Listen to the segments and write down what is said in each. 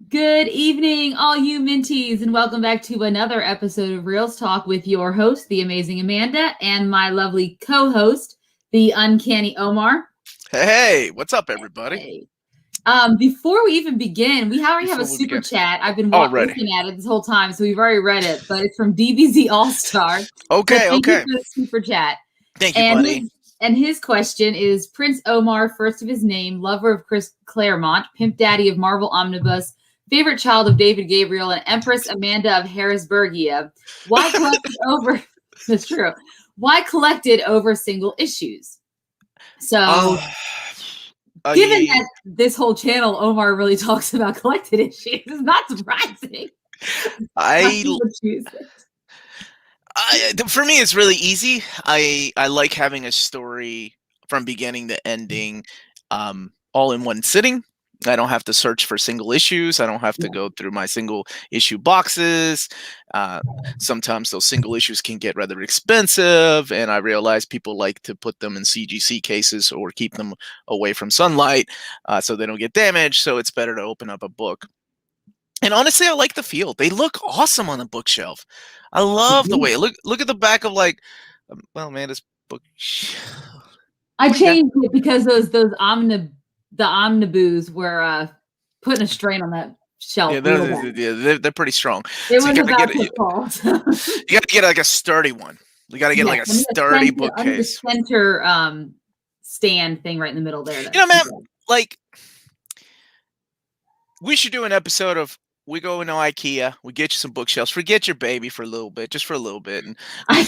Good evening, all you Minties, and welcome back to another episode of Reelz Talk with your host, the amazing Amanda, and my lovely co-host, the Uncanny Omar. Hey, what's up, everybody? Hey. Before we even begin, we already have a super chat. I've been looking at it this whole time, so we've already read it, but it's from DBZ All-Star. Okay. Thank you for the super chat. Thank you, buddy. His question is, Prince Omar, first of his name, lover of Chris Claremont, pimp daddy of Marvel Omnibus, favorite child of David Gabriel, and Empress Amanda of Harrisburgia. Why collected over? That's true. Why collected over single issues? So, given that this whole channel, Omar really talks about collected issues, it's not surprising. For me, it's really easy. I like having a story from beginning to ending, all in one sitting. I don't have to search for single issues. I don't have to go through my single issue boxes. Sometimes those single issues can get rather expensive, and I realize people like to put them in CGC cases or keep them away from sunlight so they don't get damaged. So it's better to open up a book. And honestly, I like the feel. They look awesome on the bookshelf. I love the way look at the back of Amanda's book. I changed it because the Omnibus were putting a strain on that shelf. Yeah, they're pretty strong. It so was about to fall. You got to get like a sturdy one. You got to get like a sturdy bookcase. The center stand thing right in the middle there. Man, we should do an episode of we go into IKEA, we get you some bookshelves. Forget your baby for a little bit, just for a little bit. And I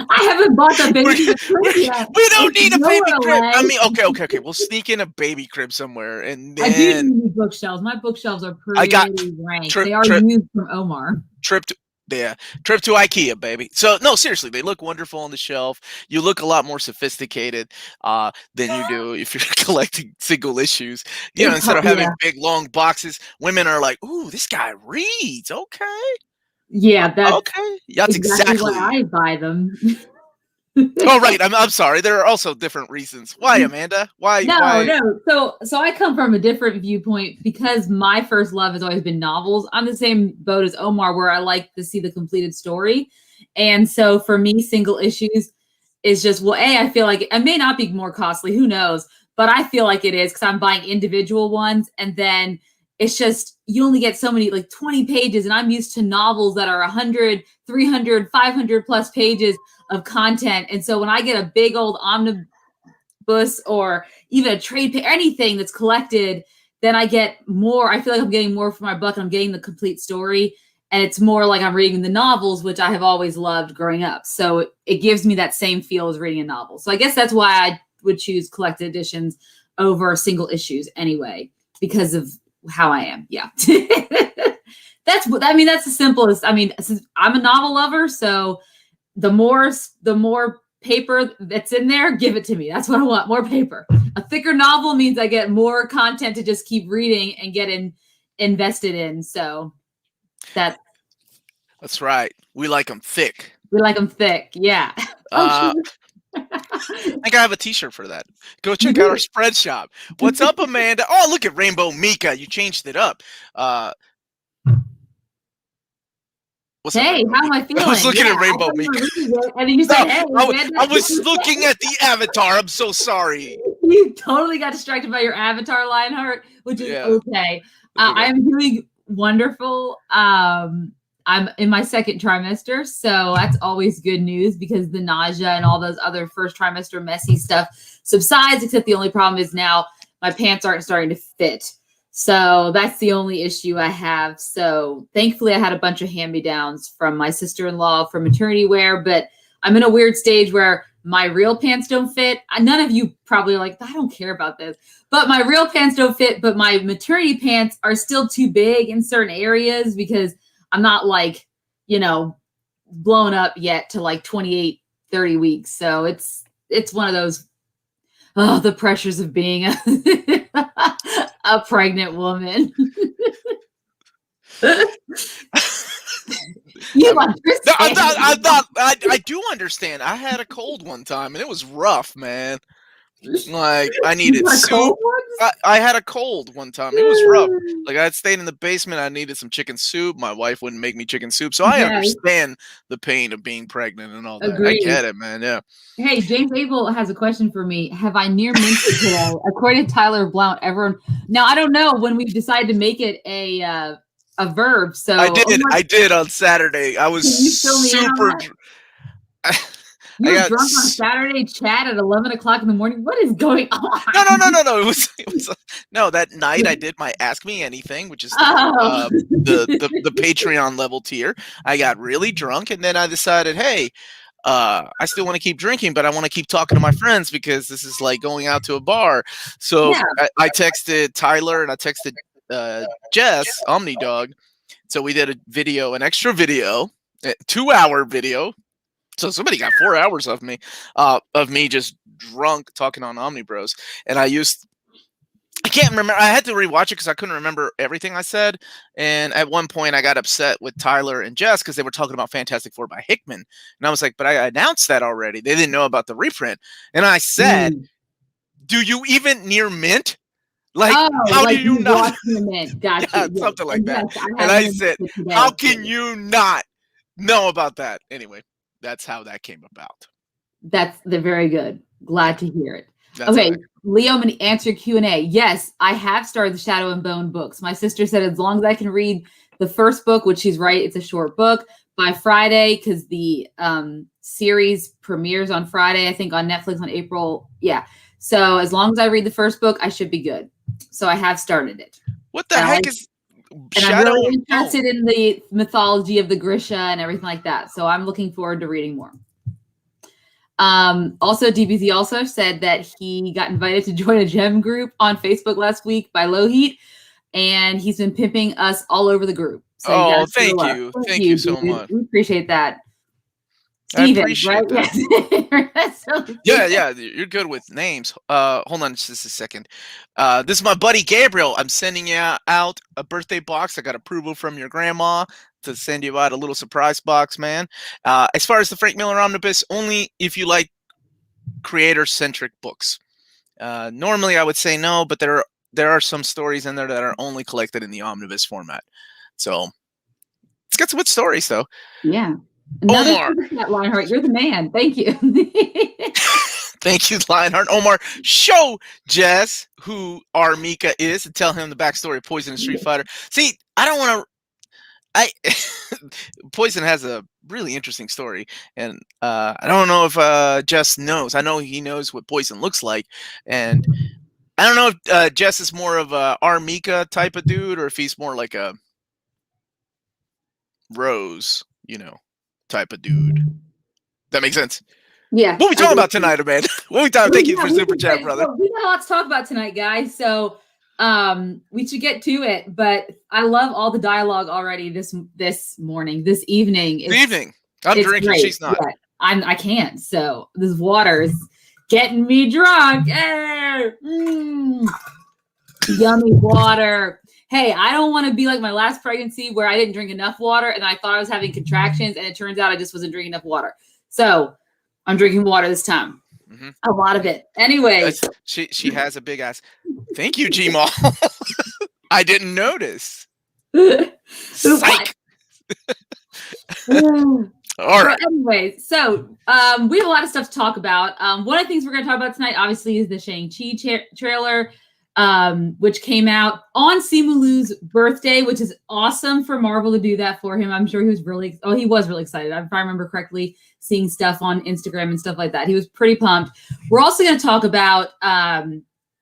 haven't bought a baby crib yet. We don't need a baby crib. I mean, okay. We'll sneak in a baby crib somewhere, and then I do need bookshelves. My bookshelves are pretty rank. They are used from Omar. Trip to IKEA, baby. So no, seriously, they look wonderful on the shelf. You look a lot more sophisticated than you do if you're collecting single issues. Instead of having big long boxes, women are like, "Ooh, this guy reads." Okay. Yeah, that's okay. That's exactly why I buy them. Oh, right. I'm sorry. There are also different reasons. Why, Amanda? Why? No. So I come from a different viewpoint because my first love has always been novels. I'm the same boat as Omar, where I like to see the completed story. And so for me, single issues is just, I feel like it may not be more costly. Who knows? But I feel like it is because I'm buying individual ones. And then it's just, you only get so many, like 20 pages. And I'm used to novels that are 100, 300, 500 plus pages of content. And so when I get a big old omnibus or even a trade pay, anything that's collected, then I get more. I feel like I'm getting more for my buck and I'm getting the complete story. And it's more like I'm reading the novels, which I have always loved growing up. So it gives me that same feel as reading a novel. So I guess that's why I would choose collected editions over single issues anyway, because of how I am. Yeah. That's the simplest. I'm a novel lover. So the more paper that's in there, give it to me. That's what I want. More paper. A thicker novel means I get more content to just keep reading and get invested in. So that's right. We like them thick. Yeah. I think I have a t-shirt for that. Go check out our spread shop. What's up, Amanda? Oh, look at Rainbow Mika. You changed it up. Hey, how am I feeling? I was looking at Rainbow Mika. And then you said, hey, I was looking at the avatar. I'm so sorry. You totally got distracted by your avatar, Lionheart, which is okay. I'm doing wonderful. I'm in my second trimester, so that's always good news because the nausea and all those other first trimester messy stuff subsides, except the only problem is now my pants aren't starting to fit. So that's the only issue I have. So thankfully I had a bunch of hand-me-downs from my sister-in-law for maternity wear, but I'm in a weird stage where my real pants don't fit. None of you probably are like, I don't care about this, but my real pants don't fit, but my maternity pants are still too big in certain areas because I'm not blown up yet to like 28, 30 weeks. So it's one of those, the pressures of being a pregnant woman. You understand. I do understand. I had a cold one time and it was rough, man. Like, I You needed got soup. cold ones? I had a cold one time. It was rough. Like, I had stayed in the basement. I needed some chicken soup. My wife wouldn't make me chicken soup. So I Yes, understand the pain of being pregnant and all that. I agreed. get it, man. Yeah. Hey, James Abel has a question for me. Have I near minted today? According to Tyler Blount, everyone. Now I don't know when we decided to make it a verb. So I did. Omar, I did on Saturday. I was can you fill me in on super. that? I You were got drunk on Saturday, chat at 11 o'clock in the morning. What is going on? no. It was no, that night I did my Ask Me Anything, which is Oh, the Patreon level tier. I got really drunk, and then I decided, hey, I still want to keep drinking, but I want to keep talking to my friends because this is like going out to a bar. So yeah. I texted Tyler and I texted Jess, Omni Dog. So we did a video, an extra video, a 2-hour video. So somebody got 4 hours of me just drunk talking on Omni Bros. And I can't remember. I had to rewatch it because I couldn't remember everything I said. And at one point, I got upset with Tyler and Jess because they were talking about Fantastic Four by Hickman. And I was like, but I announced that already. They didn't know about the reprint. And I said, do you even near mint? Like, how like do you not? The mint. Gotcha. Yeah, Yes. something like that. Yes, And I said, how can you not know about that? Anyway, that's how that came about. They're very good. Glad to hear it. That's okay, right. Leo, answer Q&A. Yes, I have started the Shadow and Bone books. My sister said as long as I can read the first book, which she's right, it's a short book, by Friday, because the series premieres on Friday, I think on Netflix on April. Yeah. So as long as I read the first book, I should be good. So I have started it. What the heck is and I'm really interested in the mythology of the Grisha and everything like that. So I'm looking forward to reading more. Also, DBZ also said that he got invited to join a gem group on Facebook last week by Low Heat, and he's been pimping us all over the group. So thank you. Thank you so much. We appreciate that. Steven, right? That. Yes. Yeah, you're good with names. Hold on just a second. This is my buddy Gabriel. I'm sending you out a birthday box. I got approval from your grandma to send you out a little surprise box, man. As far as the Frank Miller Omnibus, only if you like creator-centric books. Normally I would say no, but there are some stories in there that are only collected in the Omnibus format. So it's got some good stories, though. Yeah. Omar. Lionheart, you're the man. Thank you. Thank you, Lionheart. Omar, show Jess who our Mika is and tell him the backstory of Poison and Street Fighter. See, I don't want to. Poison has a really interesting story, and I don't know if Jess knows. I know he knows what Poison looks like, and I don't know if Jess is more of a Armika type of dude or if he's more like a Rose, type of dude. That makes sense. Yeah. What are we talking about tonight, man? What are we talking? Thank you for super chat, brother. We got a lot to talk about tonight, guys. So we should get to it. But I love all the dialogue already this evening. This evening. I'm drinking. Great. She's not. Yeah, I can't. So this water is getting me drunk. Yummy water. Hey, I don't want to be like my last pregnancy where I didn't drink enough water and I thought I was having contractions and it turns out I just wasn't drinking enough water. So I'm drinking water this time. Mm-hmm. A lot of it. Anyway. She has a big ass. Thank you, Gmaul. I didn't notice. Psych. All right. Anyway, so we have a lot of stuff to talk about. One of the things we're going to talk about tonight, obviously, is the Shang-Chi trailer. Which came out on Simu's birthday, which is awesome for Marvel to do that for him. I'm sure he was really excited. If I remember correctly, seeing stuff on Instagram and stuff like that. He was pretty pumped. We're also going to talk about,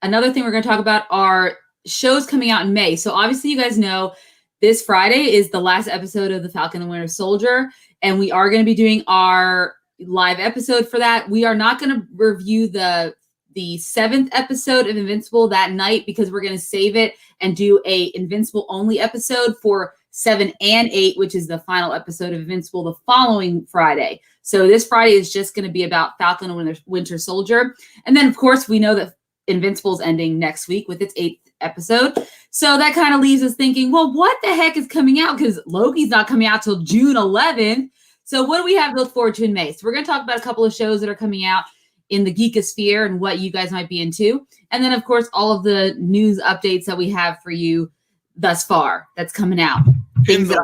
another thing we're going to talk about are shows coming out in May. So obviously you guys know this Friday is the last episode of the Falcon and Winter Soldier, and we are going to be doing our live episode for that. We are not going to review the 7th episode of Invincible that night because we're going to save it and do a Invincible only episode for 7 and 8, which is the final episode of Invincible the following Friday. So this Friday is just going to be about Falcon and Winter Soldier. And then, of course, we know that Invincible is ending next week with its 8th episode. So that kind of leaves us thinking, well, what the heck is coming out? Because Loki's not coming out till June 11th. So what do we have to look forward to in May? So we're going to talk about a couple of shows that are coming out in the geekosphere and what you guys might be into. And then, of course, all of the news updates that we have for you thus far that's coming out. In the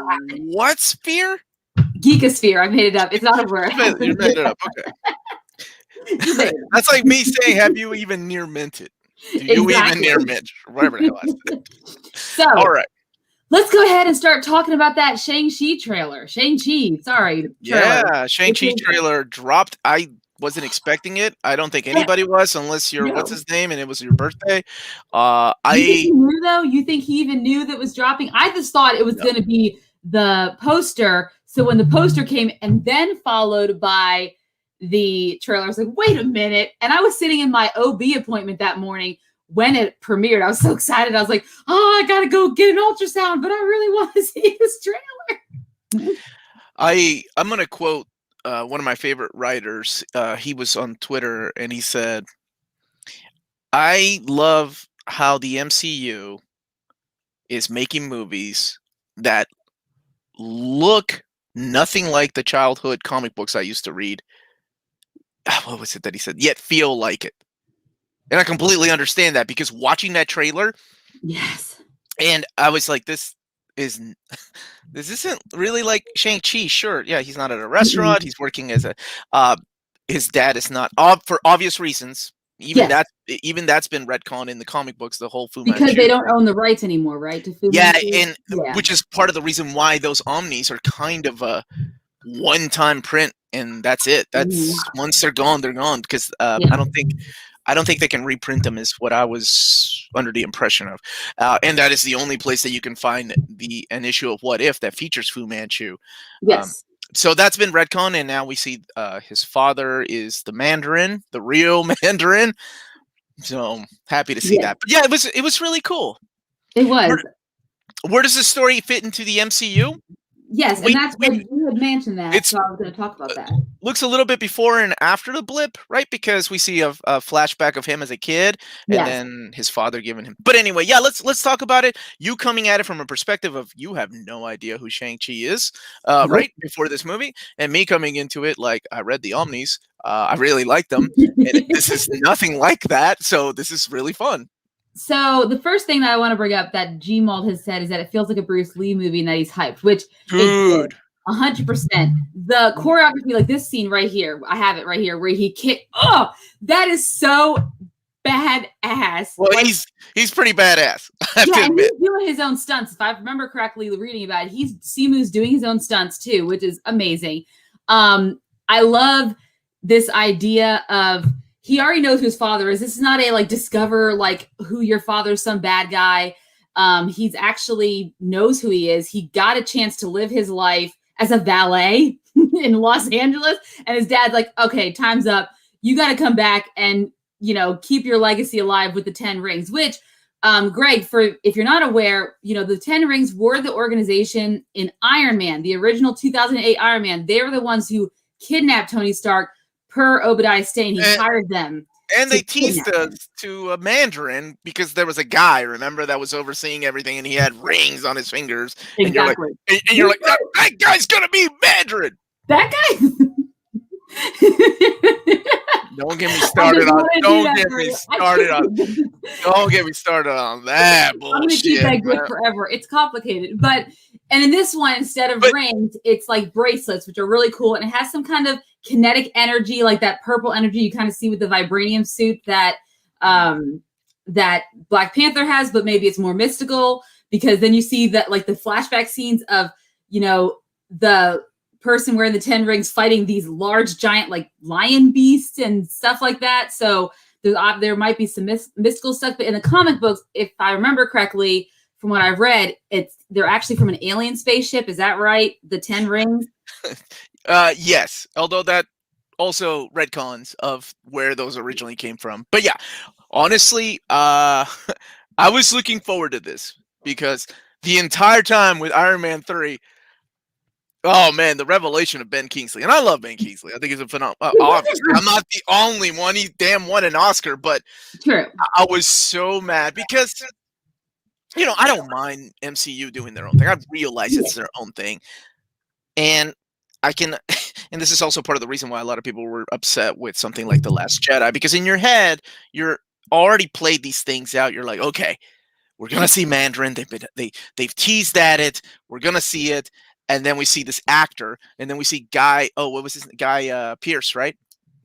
what sphere? Geekosphere. I made it up. It's not a word. You made it up. Okay. That's like me saying, have you even near minted? Do you even near mint? Whatever the hell I said. So, all right. Let's go ahead and start talking about that Shang-Chi trailer. Shang-Chi, sorry. Yeah, Shang-Chi trailer dropped. I wasn't expecting it. I don't think anybody was, unless you're what's his name, and it was your birthday. You think he knew, though? You think he even knew that was dropping? I just thought it was going to be the poster. So when the poster came and then followed by the trailer, I was like, wait a minute. And I was sitting in my OB appointment that morning when it premiered. I was so excited. I was like, oh, I got to go get an ultrasound, but I really want to see this trailer. I'm going to quote one of my favorite writers. He was on Twitter and he said, I love how the MCU is making movies that look nothing like the childhood comic books I used to read. What was it that he said? Yet feel like it. And I completely understand that, because watching that trailer, yes, and I was like, this isn't really like Shang-Chi. Sure, yeah, he's not at a restaurant. He's working as a his dad is not, for obvious reasons. Even that's been retconned in the comic books. The whole Fu Manchu, because they don't own the rights anymore, right? To Fu Manchu? Which is part of the reason why those Omnis are kind of a one-time print, and that's it. That's once they're gone, they're gone. Because I don't think they can reprint them, is what I was under the impression of. And that is the only place that you can find an issue of What If that features Fu Manchu. Yes. So that's been retcon, and now we see his father is the Mandarin, the real Mandarin. So happy to see that. But yeah, it was really cool. It was. Where does the story fit into the MCU? Yes, and that's what you had mentioned that, so I was going to talk about that. Looks a little bit before and after the blip, right? Because we see a flashback of him as a kid, and then his father giving him. But anyway, yeah, let's talk about it. You coming at it from a perspective of you have no idea who Shang-Chi is, right? Before this movie, and me coming into it like I read the Omnis, I really like them, and this is nothing like that. So this is really fun. So the first thing that I want to bring up that Gmald has said is that it feels like a Bruce Lee movie and that he's hyped, which is 100%. The choreography, like this scene right here, I have it right here, where he kicked. Oh, that is so badass. Well, like, he's pretty badass. I have to admit. And he's doing his own stunts. If I remember correctly, reading about it, Simu's doing his own stunts too, which is amazing. I love this idea of. He already knows who his father is. This is not a like discover like who your father's some bad guy. He's actually knows who he is. He got a chance to live his life as a valet in Los Angeles. And his dad's like, okay, time's up. You got to come back and, keep your legacy alive with the 10 rings, which, Greg, if you're not aware, the 10 rings were the organization in Iron Man, the original 2008 Iron Man. They were the ones who kidnapped Tony Stark. Per Obadiah Stane, he hired them. And they teased us to a Mandarin because there was a guy, remember, that was overseeing everything, and he had rings on his fingers. Exactly. And you're like, that guy's going to be Mandarin. That guy? Don't get me started on. Don't get me started on that bullshit. I'm gonna keep that good forever. It's complicated, and in this one, instead of rings, it's like bracelets, which are really cool, and it has some kind of kinetic energy, like that purple energy you kind of see with the vibranium suit that that Black Panther has, but maybe it's more mystical because then you see that like the flashback scenes of the person wearing the 10 rings fighting these large giant like lion beasts and stuff like that. So there might be some mystical stuff, but in the comic books, if I remember correctly from what I've read, they're actually from an alien spaceship. Is that right? The 10 rings? Yes, although that also retcons of where those originally came from. But yeah, honestly, I was looking forward to this because the entire time with Iron Man 3, oh man, the revelation of Ben Kingsley. And I love Ben Kingsley. I think he's a phenomenal. Obviously, I'm not the only one. He damn won an Oscar, but true. I was so mad because, I don't mind MCU doing their own thing. I realize it's their own thing. And and this is also part of the reason why a lot of people were upset with something like The Last Jedi, because in your head, you're already played these things out. You're like, okay, we're gonna see Mandarin. They've teased at it. We're gonna see it, and then we see this actor, and then we see Guy. Oh, what was his Guy Pierce, right?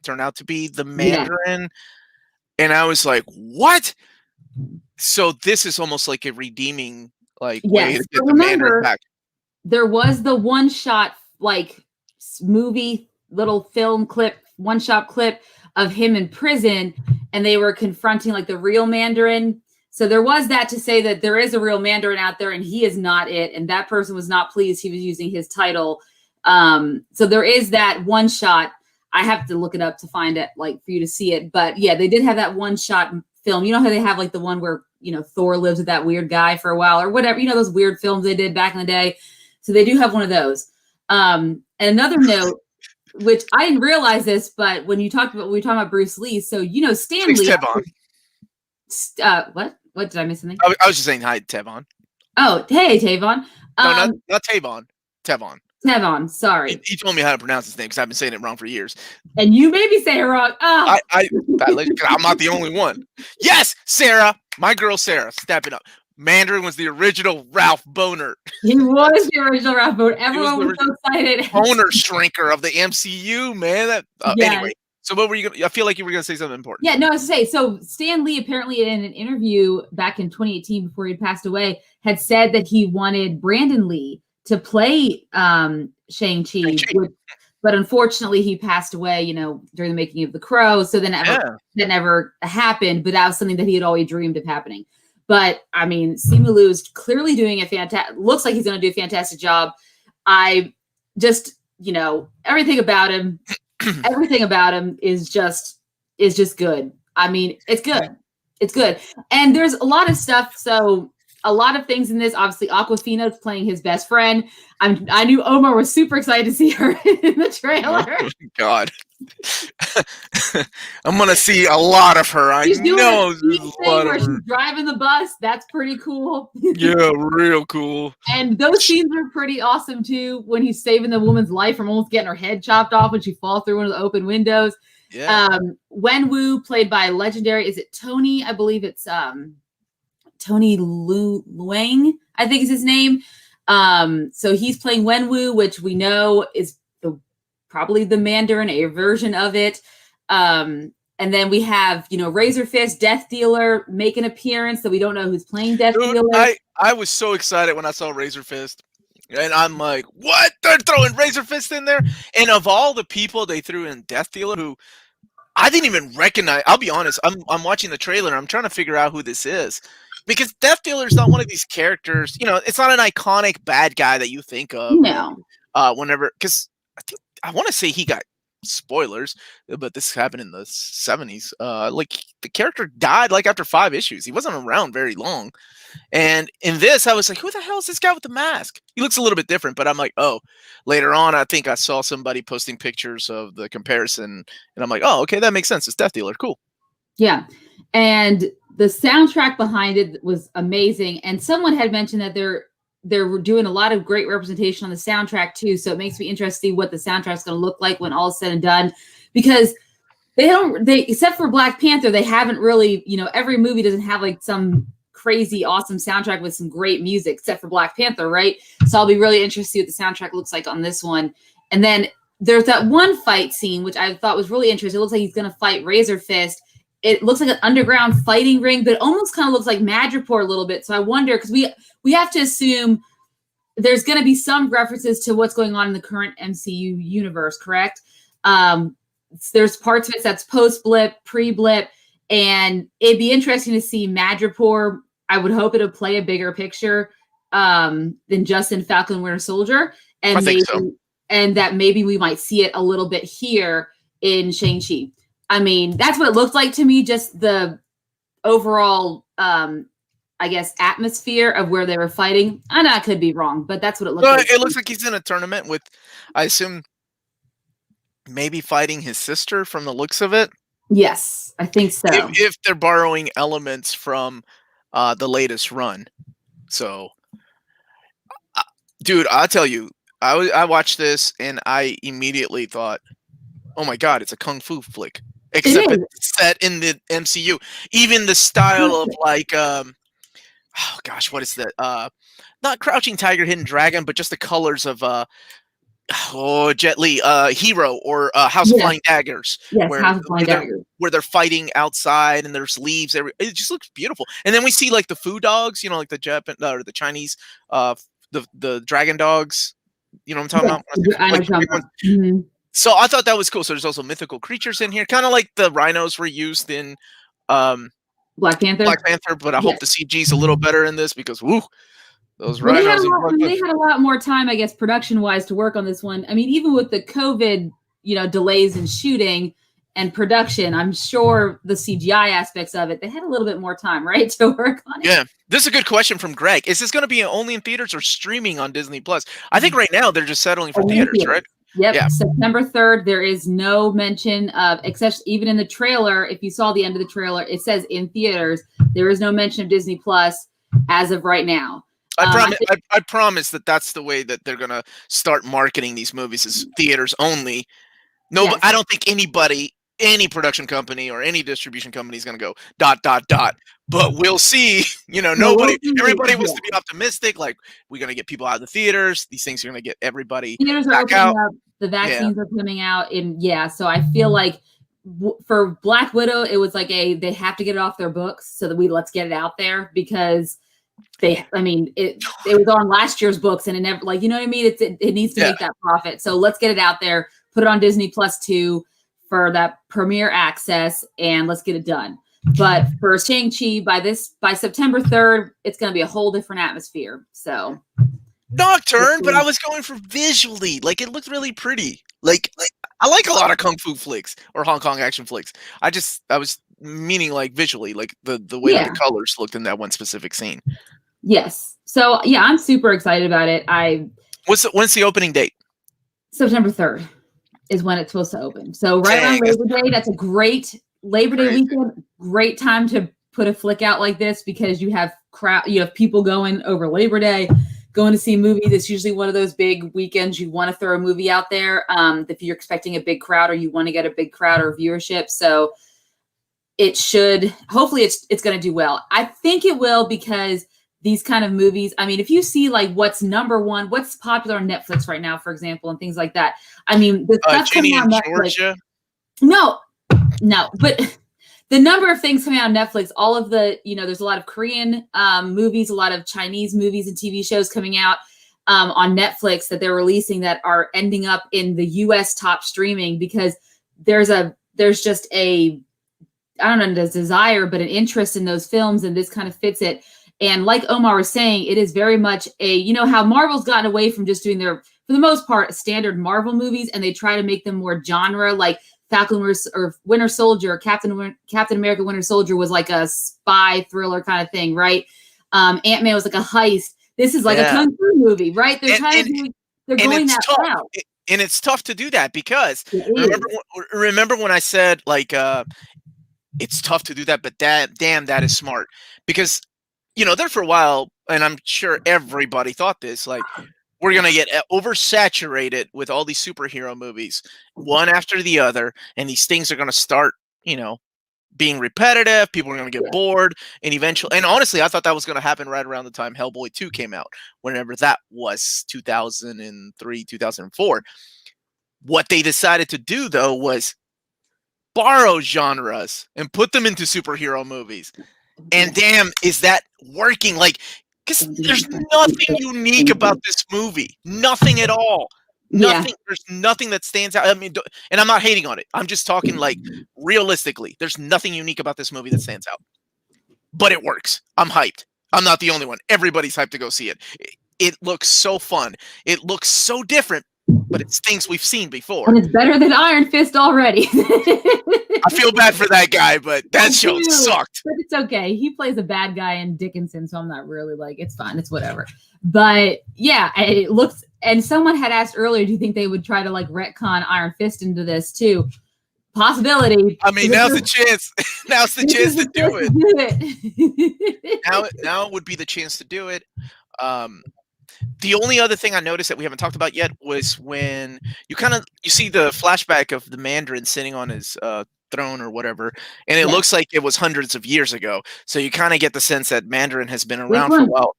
Turned out to be the Yeah. Mandarin, and I was like, what? So this is almost like a redeeming way Yes. to But get the Mandarin remember, back. there was the one shot, like movie little film clip, one shot clip of him in prison, and they were confronting like the real Mandarin. So there was that to say that there is a real Mandarin out there and he is not it. And that person was not pleased he was using his title. So there is that one shot. I have to look it up to find it, like for you to see it. But yeah, they did have that one shot film. You know how they have like the one where, Thor lives with that weird guy for a while or whatever, those weird films they did back in the day. So they do have one of those. And another note, which I didn't realize this, but when we were talking about Bruce Lee, so Stan Lee. What did I miss something? I was just saying hi, Tevon. Oh, hey, Tavon. No, not Tavon. Tevon. Tevon, sorry. He told me how to pronounce his name because I've been saying it wrong for years. And you made me say it wrong. Oh. I'm not the only one. Yes, Sarah, my girl Sarah, stepping up. Mandarin was the original Ralph Boner. He was the original Ralph Boner. Everyone was so excited. Boner shrinker of the MCU, man. Anyway, so what were you going to, I feel like you were going to say something important. Yeah, no, I was to say, so Stan Lee apparently in an interview back in 2018 before he passed away had said that he wanted Brandon Lee to play Shang-Chi, but unfortunately he passed away, during the making of The Crow. So then that never happened, but that was something that he had always dreamed of happening. But I mean, Simu Liu is clearly doing looks like he's going to do a fantastic job. I just, everything about him is just good. I mean, it's good. It's good. And there's a lot of stuff. So a lot of things in this. Obviously, Awkwafina's playing his best friend. I knew Omar was super excited to see her in the trailer. Oh, God. I'm going to see a lot of her. She's doing a thing where she's driving the bus. That's pretty cool. Yeah, real cool. And those scenes are pretty awesome, too, when he's saving the woman's life from almost getting her head chopped off when she falls through one of the open windows. Yeah. Wenwu, played by legendary, is it Tony? I believe it's Tony Luang, I think is his name. So he's playing Wenwu, which we know is probably the Mandarin, a version of it. And then we have, Razor Fist, Death Dealer make an appearance, so we don't know who's playing Death Dealer. I was so excited when I saw Razor Fist. And I'm like, what? They're throwing Razor Fist in there? And of all the people they threw in Death Dealer, who I didn't even recognize. I'll be honest. I'm watching the trailer. And I'm trying to figure out who this is. Because Death Dealer is not one of these characters. It's not an iconic bad guy that you think of. No. Whenever, because I want to say he got spoilers, but this happened in the 70s. Like the character died like after 5 issues. He wasn't around very long. And in this, I was like, who the hell is this guy with the mask? He looks a little bit different, but I'm like, oh, later on, I think I saw somebody posting pictures of the comparison, and I'm like, oh, okay, that makes sense. It's Death Dealer. Cool. Yeah. And the soundtrack behind it was amazing. And someone had mentioned that they're doing a lot of great representation on the soundtrack too. So it makes me interested to see what the soundtrack's going to look like when all is said and done, because they except for Black Panther, they haven't really, every movie doesn't have like some crazy awesome soundtrack with some great music, except for Black Panther, right? So I'll be really interested to see what the soundtrack looks like on this one. And then there's that one fight scene, which I thought was really interesting. It looks like he's going to fight Razor Fist. It looks like an underground fighting ring, but it almost kind of looks like Madripoor a little bit. So I wonder, because we have to assume there's going to be some references to what's going on in the current MCU universe, correct? There's parts of it that's post-blip, pre-blip, and it'd be interesting to see Madripoor. I would hope it'll play a bigger picture than just in Falcon and Winter Soldier. And maybe we might see it a little bit here in Shang-Chi. I mean, that's what it looked like to me, just the overall, I guess, atmosphere of where they were fighting. I know I could be wrong, but that's what it looked like. It looks like he's in a tournament with, I assume, maybe fighting his sister from the looks of it. Yes, I think so. If they're borrowing elements from the latest run. So, dude, I'll tell you, I watched this and I immediately thought, oh my god, it's a kung fu flick. It Except is. it's set in the MCU. Even the style of like oh gosh, what is that? Not Crouching Tiger, Hidden Dragon, but just the colors of Jet Li, Hero or House of Yes, Flying Daggers, yes, where House of Flying where they're Daggers. where they're fighting outside and there's leaves. It just looks beautiful. And then we see like the food dogs, like the Japan or the Chinese, the dragon dogs. You know what I'm talking Yes, about? I know Like what you're talking about. Mhm. so I thought that was cool. So there's also mythical creatures in here, kind of like the rhinos were used in um, Black Black Panther. Panther, but I hope Yes. the CG's a little better in this because woo, those Well, they had a rhinos in lot. I Black mean, they Panther. had a lot more time, I guess, production-wise, to work on this one. I mean, even with the COVID, delays in shooting and production, I'm sure the CGI aspects of it, they had a little bit more time, right, to work on it. Yeah, this is a good question from Greg. Is this going to be only in theaters or streaming on Disney Plus? I think right now they're just settling for Only in theaters, theaters. right? Yep, Yeah. September 3rd. There is no mention of, except even in the trailer. If you saw the end of the trailer, it says in theaters. There is no mention of Disney Plus as of right now. I promise that that's the way that they're going to start marketing these movies is theaters only. No, Yes. I don't think anybody, any production company or any distribution company is going to go ... But we'll see. Everybody was to be optimistic. Like we're going to get people out of the theaters. These things are going to get everybody Theaters are back opening out. up. The vaccines are coming out, and so I feel like for Black Widow, it was like they have to get it off their books so that let's get it out there because it was on last year's books and it never, like, you know what I mean? It needs to make that profit. So let's get it out there, put it on Disney Plus 2 for that premiere access, and let's get it done. But for Shang-Chi, by September 3rd, it's going to be a whole different atmosphere. So Nocturne, but I was going for visually. Like it looked really pretty. Like I like a lot of kung fu flicks or Hong Kong action flicks. I was meaning like visually, like the way that the colors looked in that one specific scene. Yes. So yeah, I'm super excited about it. When's the opening date? September 3rd is when it's supposed to open. So right around Labor Day. That's a great Labor Day weekend. Great time to put a flick out like this because you have people going over Labor Day, going to see movies. It's usually one of those big weekends you want to throw a movie out there if you're expecting a big crowd or you want to get a big crowd or viewership. So hopefully it's going to do well. I think it will because these kind of movies, I mean, if you see like what's number one, what's popular on Netflix right now, for example, and things like that. I mean, the stuff coming on Netflix. Georgia? No, but the number of things coming out on Netflix, all of the, there's a lot of Korean movies, a lot of Chinese movies and TV shows coming out on Netflix that they're releasing that are ending up in the US top streaming because there's just a, I don't know, a desire, but an interest in those films, and this kind of fits it. And like Omar was saying, it is very much how Marvel's gotten away from just doing their, for the most part, standard Marvel movies, and they try to make them more genre, like Falcon or Winter Soldier, or Captain America Winter Soldier was like a spy thriller kind of thing, right? Ant-Man was like a heist. This is like a kung fu movie, right? They're going that route. And it's tough to do that because remember when I said like it's tough to do that, but damn, that is smart because there for a while, and I'm sure everybody thought this, like we're gonna get oversaturated with all these superhero movies, one after the other, and these things are gonna start, being repetitive. People are gonna get bored, and eventually, and honestly, I thought that was gonna happen right around the time Hellboy 2 came out, whenever that was 2003, 2004. What they decided to do though was borrow genres and put them into superhero movies. And damn, is that working? Like, because there's nothing unique about this movie. Nothing at all. Nothing. There's nothing that stands out. I mean, and I'm not hating on it. I'm just talking like realistically. There's nothing unique about this movie that stands out. But it works. I'm hyped. I'm not the only one. Everybody's hyped to go see it. It looks so fun. It looks so different, but it's things we've seen before. And it's better than Iron Fist already. I feel bad for that guy, but that show sucked. But it's okay. He plays a bad guy in Dickinson, so I'm not really like, it's fine. It's whatever. But yeah, it looks, and someone had asked earlier, do you think they would try to like retcon Iron Fist into this too? Possibility. I mean, now's the chance. Now's the chance to do it. Now it would be the chance to do it. The only other thing I noticed that we haven't talked about yet was when you see the flashback of the Mandarin sitting on his throne or whatever, and it Yeah. looks like it was hundreds of years ago. So you kind of get the sense that Mandarin has been Which around for a one? while.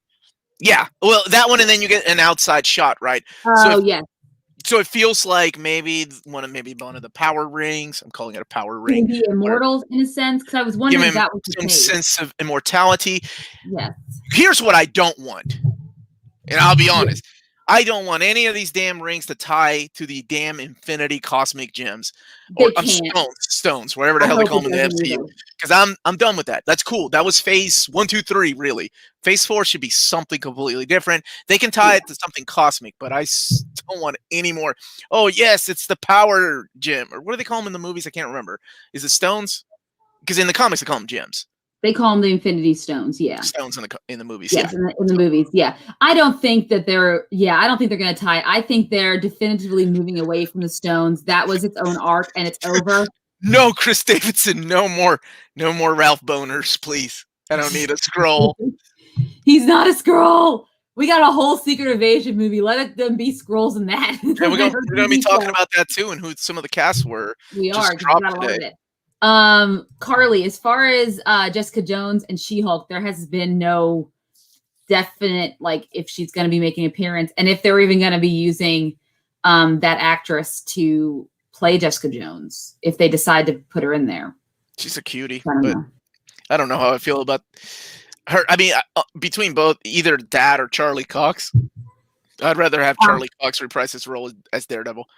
Yeah, well, that one, and then you get an outside shot, right? Oh, yes. So it feels like maybe one of the power rings. I'm calling it a power ring. Can be immortals in a sense, because I was Give wondering if him that was the some case. sense of immortality. Yes. Here's what I don't want, and I'll be Yeah. honest. I don't want any of these damn rings to tie to the damn infinity cosmic gems or They can't. stones, whatever the I hell they hope call it them in the doesn't MCU. either. Because I'm done with that. That's cool. That was phase 1, 2, 3, really. Phase 4 should be something completely different. They can tie it to something cosmic, but I don't want any more. Oh yes, it's the power gem, or what do they call them in the movies? I can't remember. Is it stones? Because in the comics they call them gems. They call them the Infinity Stones. Yeah. Stones in the movies. Yes, Yeah. in the movies. Yeah. I don't think that they're. Yeah, I don't think they're going to tie it. I think they're definitively moving away from the stones. That was its own arc, and it's over. No, Chris Davidson, no more Ralph Boners, please. I don't need a scroll. He's not a scroll. We got a whole Secret Invasion movie. Let them be scrolls in that. And we're gonna be talking about that too, and who some of the casts were. We just are. dropped We got a lot of today. it. Carly, as far as Jessica Jones and She-Hulk, there has been no definite like if she's going to be making an appearance, and if they're even going to be using that actress to play Jessica Jones, if they decide to put her in there. She's a cutie, I don't but know. I don't know how I feel about her. I mean, between both, either that or Charlie Cox, I'd rather have Charlie Cox reprise his role as Daredevil.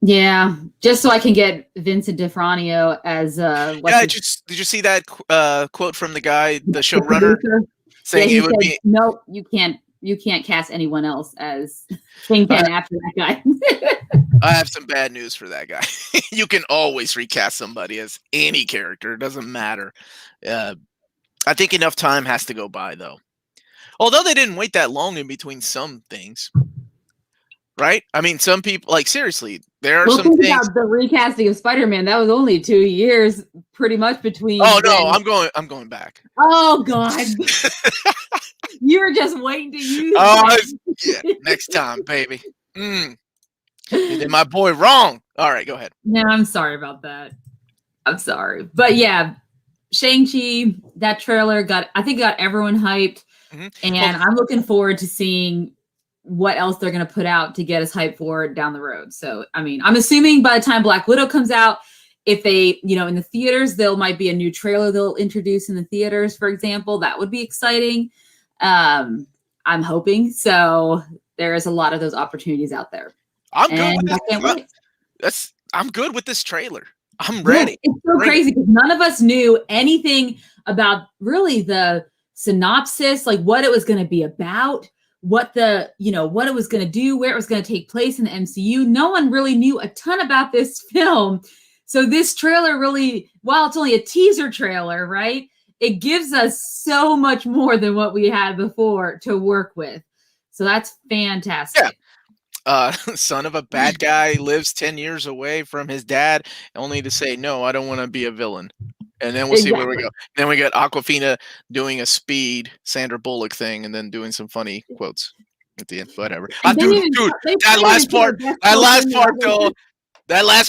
Yeah, just so I can get Vincent D'Onofrio as Yeah, did you see that quote from the guy, the showrunner, saying it would be no, you can't cast anyone else as Kingpin after that guy. I have some bad news for that guy. You can always recast somebody as any character. It doesn't matter. I think enough time has to go by, though. Although they didn't wait that long in between some things. Right? I mean, some people, like, seriously, there are some things. About the recasting of Spider-Man, that was only 2 years, pretty much between. Oh, no, I'm going back. Oh, God. You were just waiting to use yeah, next time, baby. You did my boy wrong. All right, go ahead. No, I'm sorry about that. I'm sorry. But yeah, Shang-Chi, that trailer got everyone hyped. Mm-hmm. And I'm looking forward to seeing what else they're going to put out to get us hyped for it down the road. So, I mean, I'm assuming by the time Black Widow comes out, if they, in the theaters, there might be a new trailer they'll introduce in the theaters, for example. That would be exciting. I'm hoping. So there's a lot of those opportunities out there. I'm good with this trailer. I'm ready. Yeah, it's so crazy because none of us knew anything about really the synopsis, like what it was going to be about, what what it was going to do, where it was going to take place in the MCU. No one really knew a ton about this film. So this trailer really, while it's only a teaser trailer, right? It gives us so much more than what we had before to work with. So that's fantastic. Yeah. Son of a bad guy lives 10 years away from his dad, only to say, no, I don't want to be a villain. And then we'll see where we go. Then we got Awkwafina doing a Speed Sandra Bullock thing and then doing some funny quotes at the end. Whatever. That last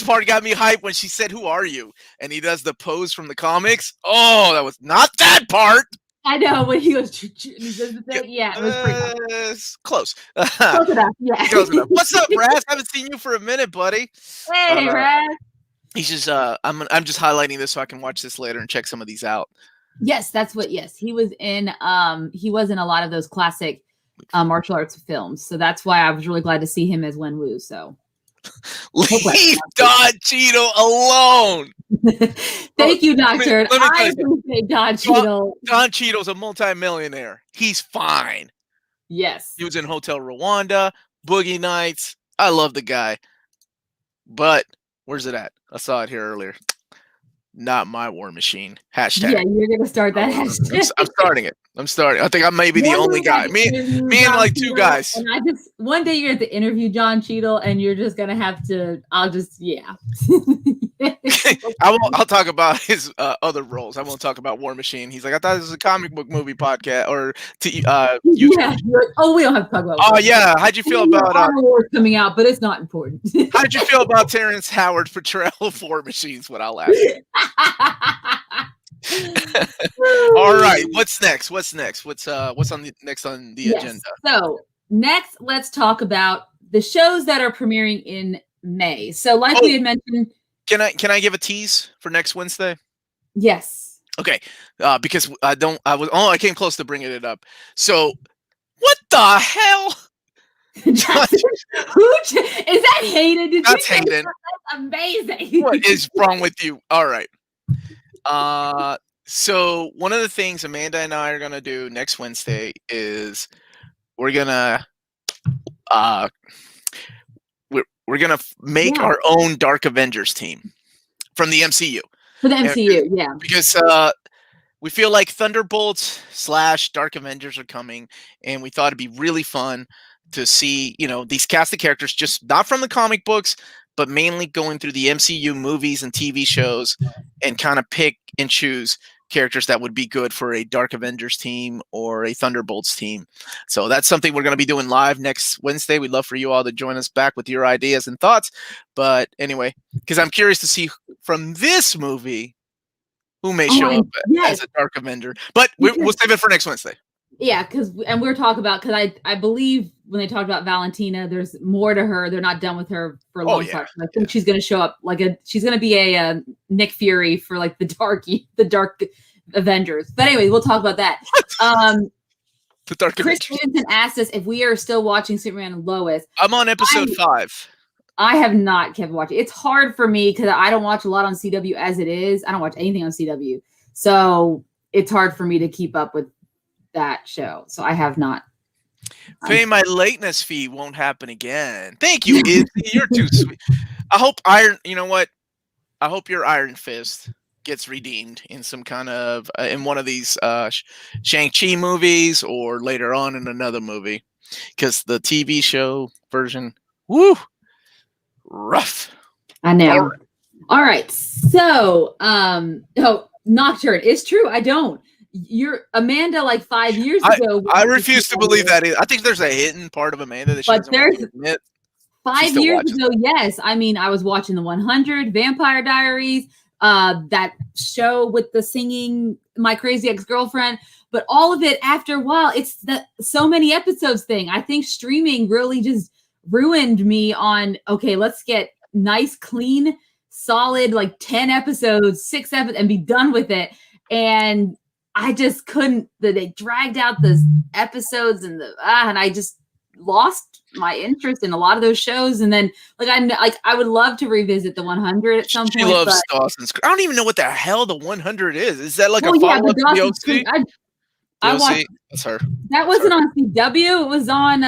part got me hyped when she said, "Who are you?" And he does the pose from the comics. Oh, that was not that part. I know when he goes, yeah, it was pretty close. Close enough, yeah. Close enough. What's up, Raz? Haven't seen you for a minute, buddy. Hey, Raz. He's just I'm just highlighting this so I can watch this later and check some of these out. Yes, he was in a lot of those classic martial arts films. So that's why I was really glad to see him as Wen Wu. So leave Don Cheadle alone. Thank you, Doctor. I appreciate Don Cheadle. Don Cheadle's a multimillionaire. He's fine. Yes. He was in Hotel Rwanda, Boogie Nights. I love the guy. But where's it at? I saw it here earlier. Not my War Machine. Hashtag. Yeah, you're gonna start that hashtag. I'm starting it. I think I may be the only guy. Me and like two guys. And one day you're going to interview John Cheadle, and you're just gonna have to. Yeah. I'll talk about his other roles. I won't talk about War Machine. He's like, I thought this was a comic book movie podcast or YouTube. Yeah. Oh, we don't have to talk about. Oh yeah, how'd you feel about Armor Wars coming out? But it's not important. how did you feel about Terrence Howard's portrayal of War Machines? What I'll ask. All right, what's next? What's on the next on the agenda? So next, let's talk about the shows that are premiering in May. So, like we had mentioned, can I give a tease for next Wednesday? Yes. Okay, because I came close to bringing it up. So, what the hell? Is that Hayden? That's Hayden. That's amazing. What is wrong with you? All right. So one of the things Amanda and I are gonna do next Wednesday is we're gonna make our own Dark Avengers team from the MCU. For the MCU, yeah. Because we feel like Thunderbolts / Dark Avengers are coming, and we thought it'd be really fun to see, these cast of characters, just not from the comic books, but mainly going through the MCU movies and TV shows and kind of pick and choose characters that would be good for a Dark Avengers team or a Thunderbolts team. So that's something we're going to be doing live next Wednesday. We'd love for you all to join us back with your ideas and thoughts. But anyway, because I'm curious to see from this movie who may show up as a Dark Avenger. But we'll save it for next Wednesday. Yeah, and we're talking about, because I believe when they talked about Valentina, there's more to her. They're not done with her for a long time. I think she's going to show up she's going to be a Nick Fury for like the Dark Avengers. But anyway, we'll talk about that. The Dark Chris Avengers. Stevenson asked us if we are still watching Superman and Lois. I'm on episode 5. I have not kept watching. It's hard for me because I don't watch a lot on CW as it is. I don't watch anything on CW. So it's hard for me to keep up with that show. So I have not. Pay my lateness fee won't happen again. Thank you, Izzy. You're too sweet. I hope I hope your Iron Fist gets redeemed in some kind of in one of these Shang-Chi movies or later on in another movie, because the TV show version, rough. I know. All right. So, Nocturne. It's true. I don't. You're Amanda like 5 years ago. I refuse to believe that. I think there's a hidden part of Amanda that she doesn't want to admit. 5 years ago, yes. I mean, I was watching the 100, Vampire Diaries, that show with the singing My Crazy Ex-Girlfriend, but all of it after a while, it's the so many episodes thing. I think streaming really just ruined me on, okay, let's get nice, clean, solid, like 10 episodes, 6 episodes, and be done with it. And I just couldn't. They dragged out those episodes, and I just lost my interest in a lot of those shows. And then, I would love to revisit the 100 at some point. She loves Dawson's Creek. I don't even know what the hell the 100 is. Is that like a follow-up to the OC? I watched. That's her. That wasn't on CW. It was on.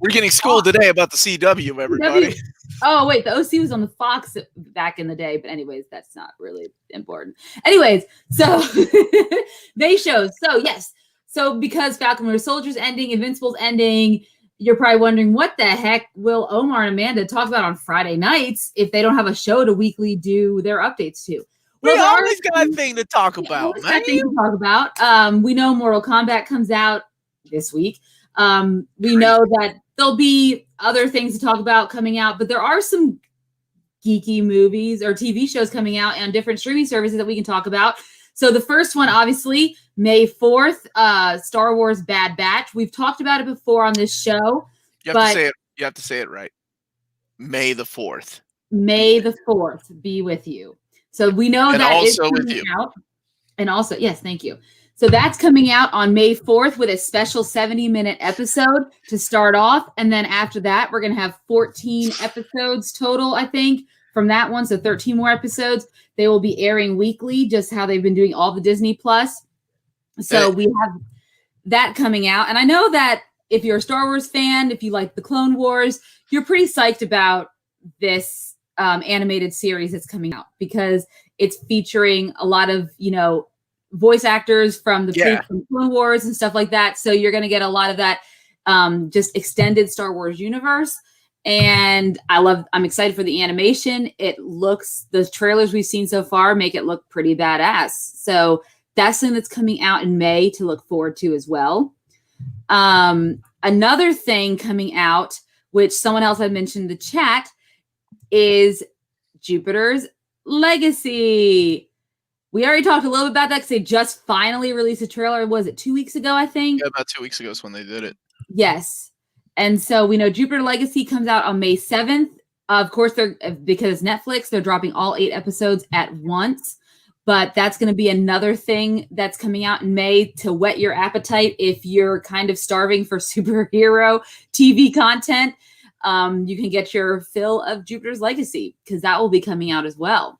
We're getting schooled today about the CW, everybody. Oh, wait, the OC was on the Fox back in the day. But anyways, that's not really important. Anyways, so they shows. So, yes. So, because Falcon Winter Soldier's ending, Invincible's ending, you're probably wondering, what the heck will Omar and Amanda talk about on Friday nights if they don't have a show to weekly do their updates to? We always got a thing to talk about, man. We know Mortal Kombat comes out this week. We know that there'll be other things to talk about coming out, but there are some geeky movies or TV shows coming out on different streaming services that we can talk about. So the first one, obviously, May 4th, Star Wars Bad Batch. We've talked about it before on this show. You have to say it right. May the 4th. May the 4th be with you. So we know that is coming out. And also, yes, thank you. So that's coming out on May 4th with a special 70-minute episode to start off. And then after that, we're going to have 14 episodes total, I think, from that one. So 13 more episodes. They will be airing weekly, just how they've been doing all the Disney Plus. So we have that coming out. And I know that if you're a Star Wars fan, if you like the Clone Wars, you're pretty psyched about this animated series that's coming out, because it's featuring a lot of, voice actors from the Clone Wars and stuff like that. So you're going to get a lot of that just extended Star Wars universe. And I'm excited for the animation. The trailers we've seen so far make it look pretty badass. So that's something that's coming out in May to look forward to as well. Another thing coming out, which someone else had mentioned in the chat, is Jupiter's Legacy. We already talked a little bit about that because they just finally released a trailer. Was it 2 weeks ago, I think? Yeah, about 2 weeks ago is when they did it. Yes. And so we know Jupiter Legacy comes out on May 7th. Of course, because Netflix, they're dropping all 8 episodes at once. But that's going to be another thing that's coming out in May to whet your appetite if you're kind of starving for superhero TV content. You can get your fill of Jupiter's Legacy because that will be coming out as well.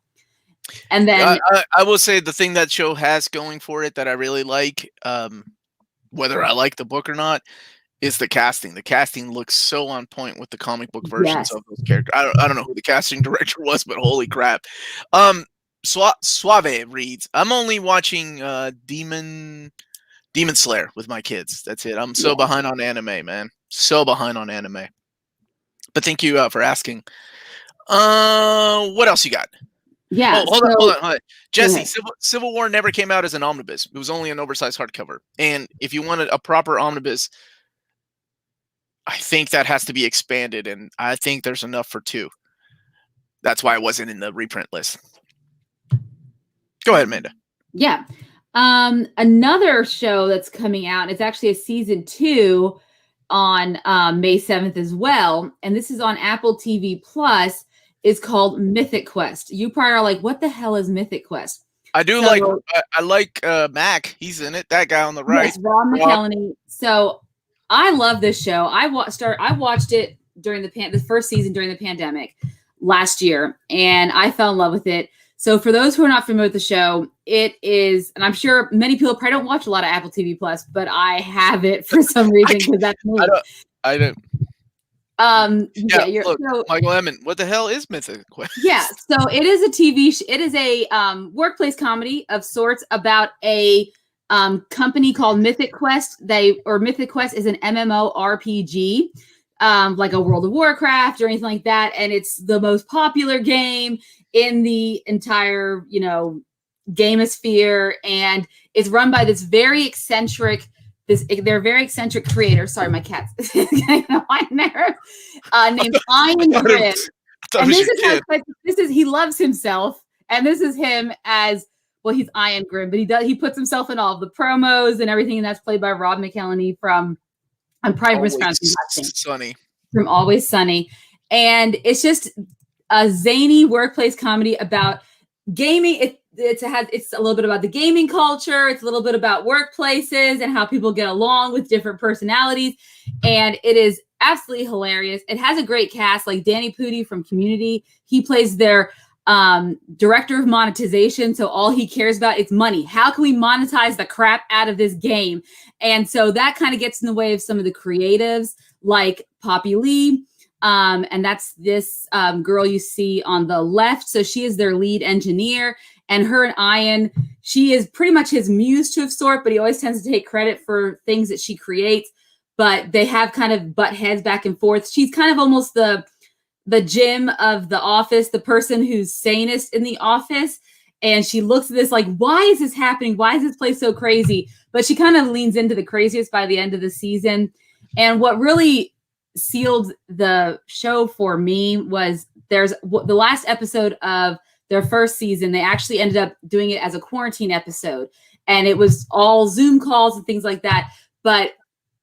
And then I will say the thing that show has going for it that I really like, whether I like the book or not, is the casting. The casting looks so on point with the comic book versions of those characters. I don't know who the casting director was, but holy crap. Suave reads, I'm only watching Demon Slayer with my kids. That's it. I'm so behind on anime, man. So behind on anime. But thank you for asking. What else you got? Yeah. Hold on. Jesse, Civil War never came out as an omnibus. It was only an oversized hardcover. And if you wanted a proper omnibus, I think that has to be expanded, and I think there's enough for 2. That's why it wasn't in the reprint list. Go ahead, Amanda. Yeah. Another show that's coming out, it's actually a season 2 on May 7th as well. And this is on Apple TV Plus. Is called Mythic Quest. You probably are like, what the hell is Mythic Quest? I do I like Mac. He's in it. That guy on the right. Yes, Rob McElhenney. So I love this show. I watched it during the first season during the pandemic last year, and I fell in love with it. So for those who are not familiar with the show, it is, and I'm sure many people probably don't watch a lot of Apple TV Plus, but I have it for some reason because that's me. I don't. Look, so, Michael Emmett, what the hell is Mythic Quest? Yeah, so it is a TV. It is a workplace comedy of sorts about a company called Mythic Quest. Mythic Quest is an MMORPG, like a World of Warcraft or anything like that, and it's the most popular game in the entire gamosphere, and it's run by this very eccentric. They're very eccentric creator. Sorry, my cat's getting on there. Named Ian Grimm. And he loves himself. And this is him as, well, he's Ian Grimm, but he puts himself in all of the promos and everything. And that's played by Rob McElhenney from, I'm probably mispronouncing Sunny. From Always Sunny. And it's just a zany workplace comedy about gaming. It's a little bit about the gaming culture. It's a little bit about workplaces and how people get along with different personalities. And it is absolutely hilarious. It has a great cast, like Danny Pudi from Community. He plays their director of monetization. So all he cares about is money. How can we monetize the crap out of this game? And so that kind of gets in the way of some of the creatives like Poppy Lee. And that's this girl you see on the left. So she is their lead engineer. And her and Ian, she is pretty much his muse to a sort, but he always tends to take credit for things that she creates. But they have kind of butt heads back and forth. She's kind of almost the Jim of the office, the person who's sanest in the office. And she looks at this like, why is this happening? Why is this place so crazy? But she kind of leans into the craziest by the end of the season. And what really sealed the show for me was the last episode of their first season. They actually ended up doing it as a quarantine episode, and it was all Zoom calls and things like that. But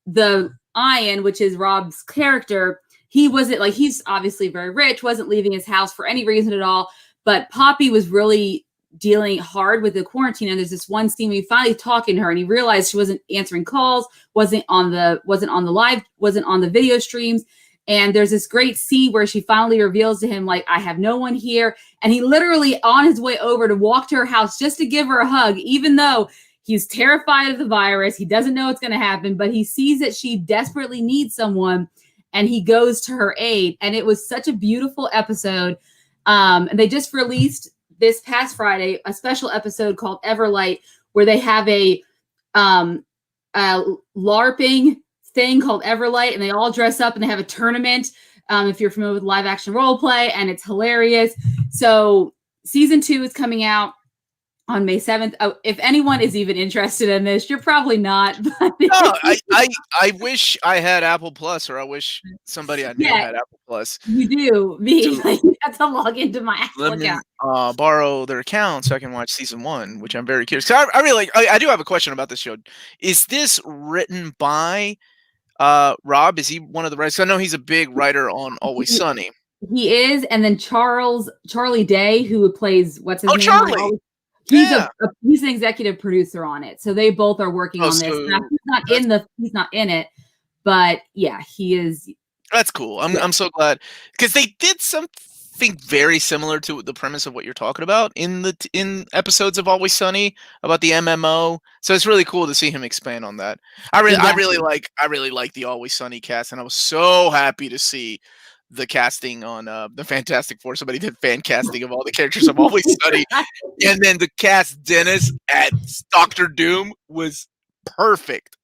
the Ian, which is Rob's character, he's obviously very rich, wasn't leaving his house for any reason at all. But Poppy was really dealing hard with the quarantine. And there's this one scene where he finally talking to her and he realized she wasn't answering calls, wasn't on the live, wasn't on the video streams. And there's this great scene where she finally reveals to him, like, I have no one here. And he literally on his way over to walk to her house just to give her a hug, even though he's terrified of the virus. He doesn't know what's going to happen, but he sees that she desperately needs someone and he goes to her aid. And it was such a beautiful episode. And they just released this past Friday a special episode called Everlight, where they have a LARPing thing called Everlight, and they all dress up and they have a tournament if you're familiar with live action role play, and it's hilarious. So season 2 is coming out on May 7th. Oh, if anyone is even interested in this, you're probably not. But No, I wish I had Apple Plus, or I wish somebody I knew had Apple Plus. You do. Me, So like, you have to log into my Apple let me account. borrow their account so I can watch season 1, which I'm very curious. So I really like. I do have a question about this show. Is this written by Rob? Is he one of the writers? I know he's a big writer on Always Sunny. He is, and then Charlie Day, who plays what's his name? Charlie. He's he's an executive producer on it, so they both are working on this. Now, he's not in it, but yeah, he is. That's cool. I'm so glad, because they did something very similar to the premise of what you're talking about in episodes of Always Sunny about the MMO. So it's really cool to see him expand on that. I really like the Always Sunny cast, and I was so happy to see the casting on the Fantastic Four. Somebody did fan casting of all the characters of Always Sunny, and then the cast Dennis as Doctor Doom was perfect.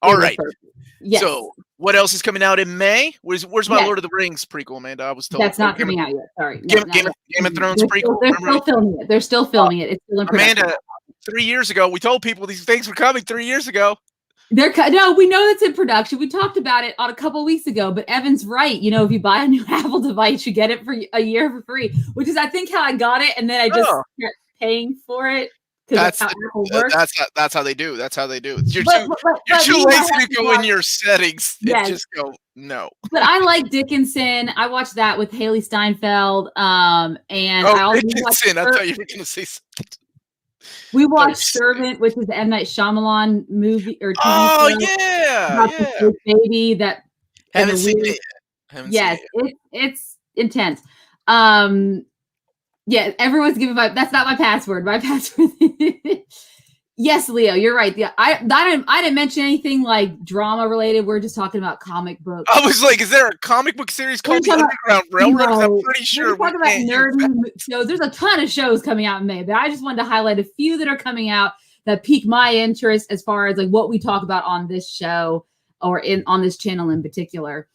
All right. Yes. So what else is coming out in May? Where's my Lord of the Rings prequel, Amanda? I was told that's not coming out yet. Sorry, Game of Thrones prequel. They're still filming it. They're still filming it. It's still in production. Amanda, 3 years ago, we told people these things were coming 3 years ago. No, we know it's in production. We talked about it on a couple weeks ago, but Evan's right. You know, if you buy a new Apple device, you get it for a year for free, which is, I think, how I got it. And then I just kept paying for it. That's how Apple works. That's how they do. That's how they do. You're too lazy to go in your settings and just go, no. But I like Dickinson. I watched that with Haley Steinfeld. And I also Dickinson. I thought you were going to say something. We watched Servant, which is the M. Night Shyamalan movie or TV show. About the baby that haven't seen it. Yes, it's intense. Yeah, everyone's giving that's not my password. My password. Yes, Leo, you're right. I didn't mention anything like drama related. We're just talking about comic books. I was like, is there a comic book series called The Underground Railroad? No, I'm pretty sure we're talking about nerd shows. There's a ton of shows coming out in May, but I just wanted to highlight a few that are coming out that pique my interest as far as like what we talk about on this show or on this channel in particular.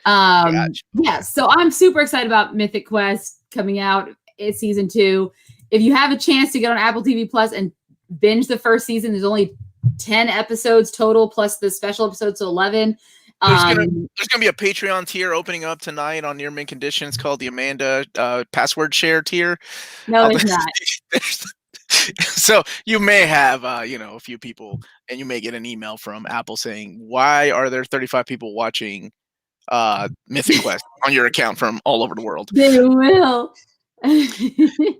Gotcha. Yeah, so I'm super excited about Mythic Quest coming out. It's season 2. If you have a chance to get on Apple TV Plus and binge the first season, there's only 10 episodes total plus the special episodes, so 11. There's gonna be a Patreon tier opening up tonight on Near Mint Conditions called the Amanda password share tier. No, it's not. So you may have a few people, and you may get an email from Apple saying, why are there 35 people watching Mythic Quest on your account from all over the world? They will. Okay.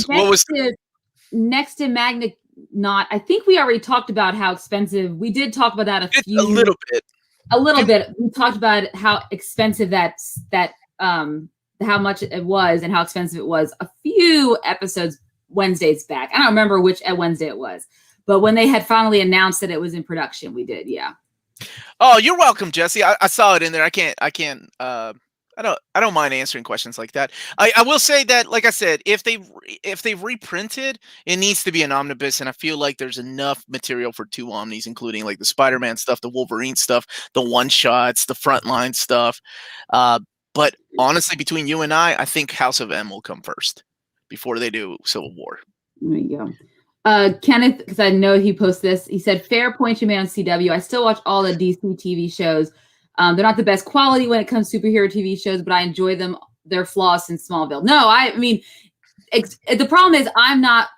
What was next to Magna? Not. I think we already talked about how expensive. We did talk about that a little bit. A little bit. We talked about how expensive how much it was and how expensive it was a few episodes Wednesdays back. I don't remember which Wednesday it was, but when they had finally announced that it was in production, we did. Yeah. Oh, you're welcome, Jesse. I saw it in there. I don't mind answering questions like that. I will say that, like I said, if they've reprinted, it needs to be an omnibus, and I feel like there's enough material for 2 omnis, including like the Spider-Man stuff, the Wolverine stuff, the one-shots, the frontline stuff. But honestly, between you and I think House of M will come first before they do Civil War. There you go. Kenneth, because I know he posted this, he said, fair point you made on CW. I still watch all the DC TV shows. They're not the best quality when it comes to superhero TV shows, but I enjoy them. Their flaws in Smallville. No, I mean, the problem is I'm not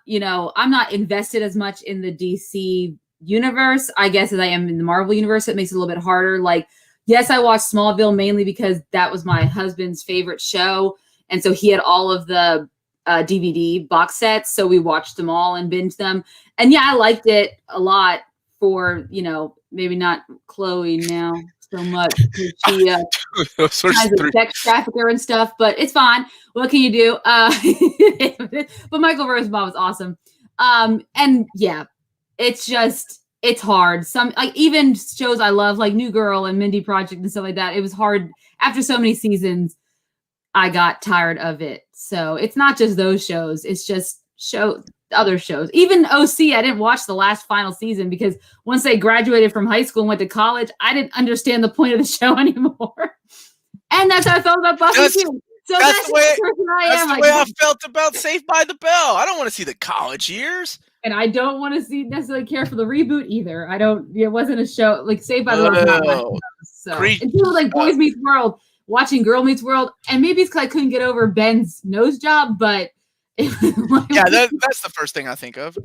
invested as much in the DC universe, I guess, as I am in the Marvel universe. It makes it a little bit harder. Like, yes, I watched Smallville mainly because that was my husband's favorite show. And so he had all of the DVD box sets. So we watched them all and binged them. And yeah, I liked it a lot for, maybe not Chloe now so much because she has a sex trafficker and stuff, but it's fine. What can you do? But Michael Rosenbaum was awesome. And yeah, it's hard. Some like even shows I love, like New Girl and Mindy Project and stuff like that. It was hard after so many seasons. I got tired of it. So it's not just those shows. It's just other shows. Even OC, I didn't watch the last final season because once they graduated from high school and went to college, I didn't understand the point of the show anymore. And that's how I felt about Buffy too. So that's the way I like, felt about Saved by the Bell. I don't want to see the college years. And I don't want to necessarily care for the reboot either. I don't. It wasn't a show like Saved by the Bell. Not my show, so it's like Boys Meets World, watching Girl Meets World, and maybe it's because I couldn't get over Ben's nose job, but yeah, that's the first thing I think of.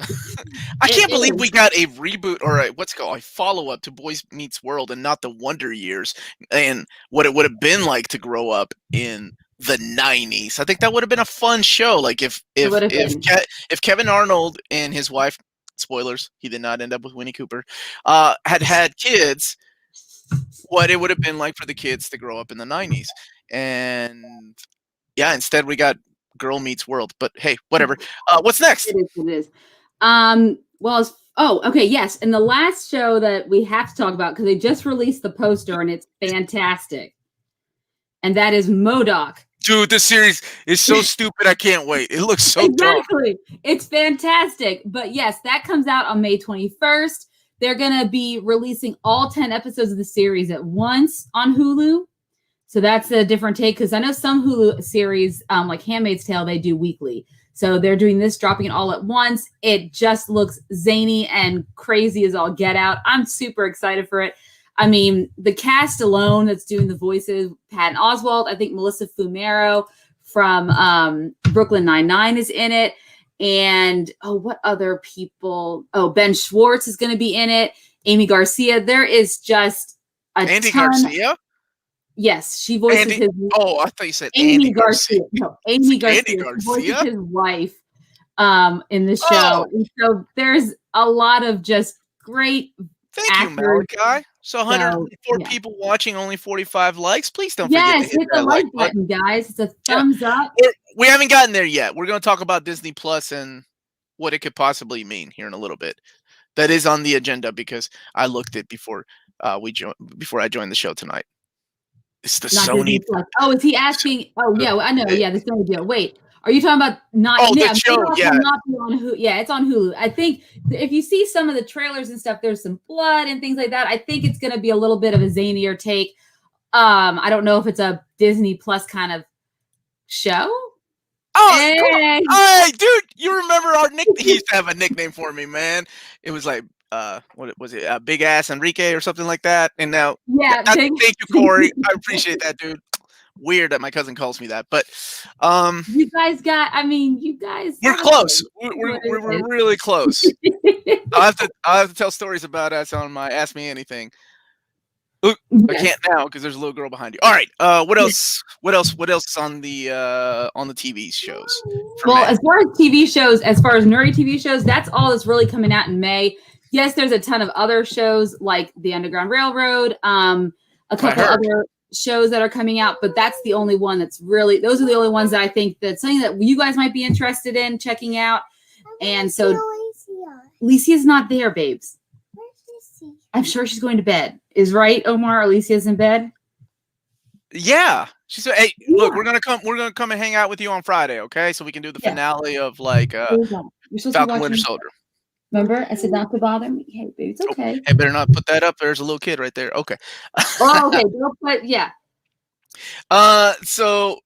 I can't believe we got a reboot or a follow up to Boys Meets World and not the Wonder Years and what it would have been like to grow up in the 90s. I think that would have been a fun show. Like if Kevin Arnold and his wife, spoilers, he did not end up with Winnie Cooper, had kids, what it would have been like for the kids to grow up in the 90s. And yeah, instead we got Girl Meets World. But hey, whatever. What's next? It is. Okay, yes. And the last show that we have to talk about, because they just released the poster and it's fantastic. And that is MODOK. Dude, this series is so stupid. I can't wait. It looks so exactly. Dumb. It's fantastic. But yes, that comes out on May 21st. They're going to be releasing all 10 episodes of the series at once on Hulu. So that's a different take because I know some Hulu series, like Handmaid's Tale, they do weekly. So they're doing this, dropping it all at once. It just looks zany and crazy as all get out. I'm super excited for it. I mean, the cast alone that's doing the voices, Patton Oswalt, I think Melissa Fumero from Brooklyn Nine-Nine is in it. And, what other people? Ben Schwartz is going to be in it. Amy Garcia. There is just Andy Garcia? Yes, she voices his... Oh, I thought you said Amy Garcia. No, Amy Garcia. Andy Garcia? Voices his wife in the show. And so there's a lot of just great Thank you, Malachi. So 104 people watching, only 45 likes. Please don't forget to hit the like button, guys. It's a thumbs up. We haven't gotten there yet. We're going to talk about Disney Plus and what it could possibly mean here in a little bit. That is on the agenda because I looked at before I joined the show tonight. It's the Sony. Oh, is he asking? Oh, yeah, I know. Yeah, the Sony deal. Wait. Are you talking about not? Oh, the show, yeah. Not on Hulu. Yeah, it's on Hulu. I think if you see some of the trailers and stuff, there's some blood and things like that. I think it's going to be a little bit of a zanier take. I don't know if it's a Disney Plus kind of show. Oh, hey, dude, you remember our nickname? He used to have a nickname for me, man. It was like, what was it? Big Ass Enrique or something like that. And now, thank you, Corey. I appreciate that, dude. Weird that my cousin calls me that, but you guys we're close. We're really close. I'll have to tell stories about us on my Ask Me Anything. Look, I can't now because there's a little girl behind you. All right, what else on the TV shows? Well, as far as TV shows, as far as nerdy TV shows, that's all that's really coming out in May. Yes, there's a ton of other shows like the Underground Railroad, a couple other shows that are coming out, but that's the only one that's really, those are the only ones that I think that's something that you guys might be interested in checking out. And so Alicia's not there, babes. I'm sure she's going to bed. Is right, Omar? Alicia's in bed? Yeah. She said, hey, look, we're gonna come and hang out with you on Friday, okay? So we can do the finale of Falcon Winter Soldier. Remember, I said not to bother me. Hey, baby, it's okay. Hey, better not put that up. There's a little kid right there. Okay. Oh, okay. Don't put, yeah. So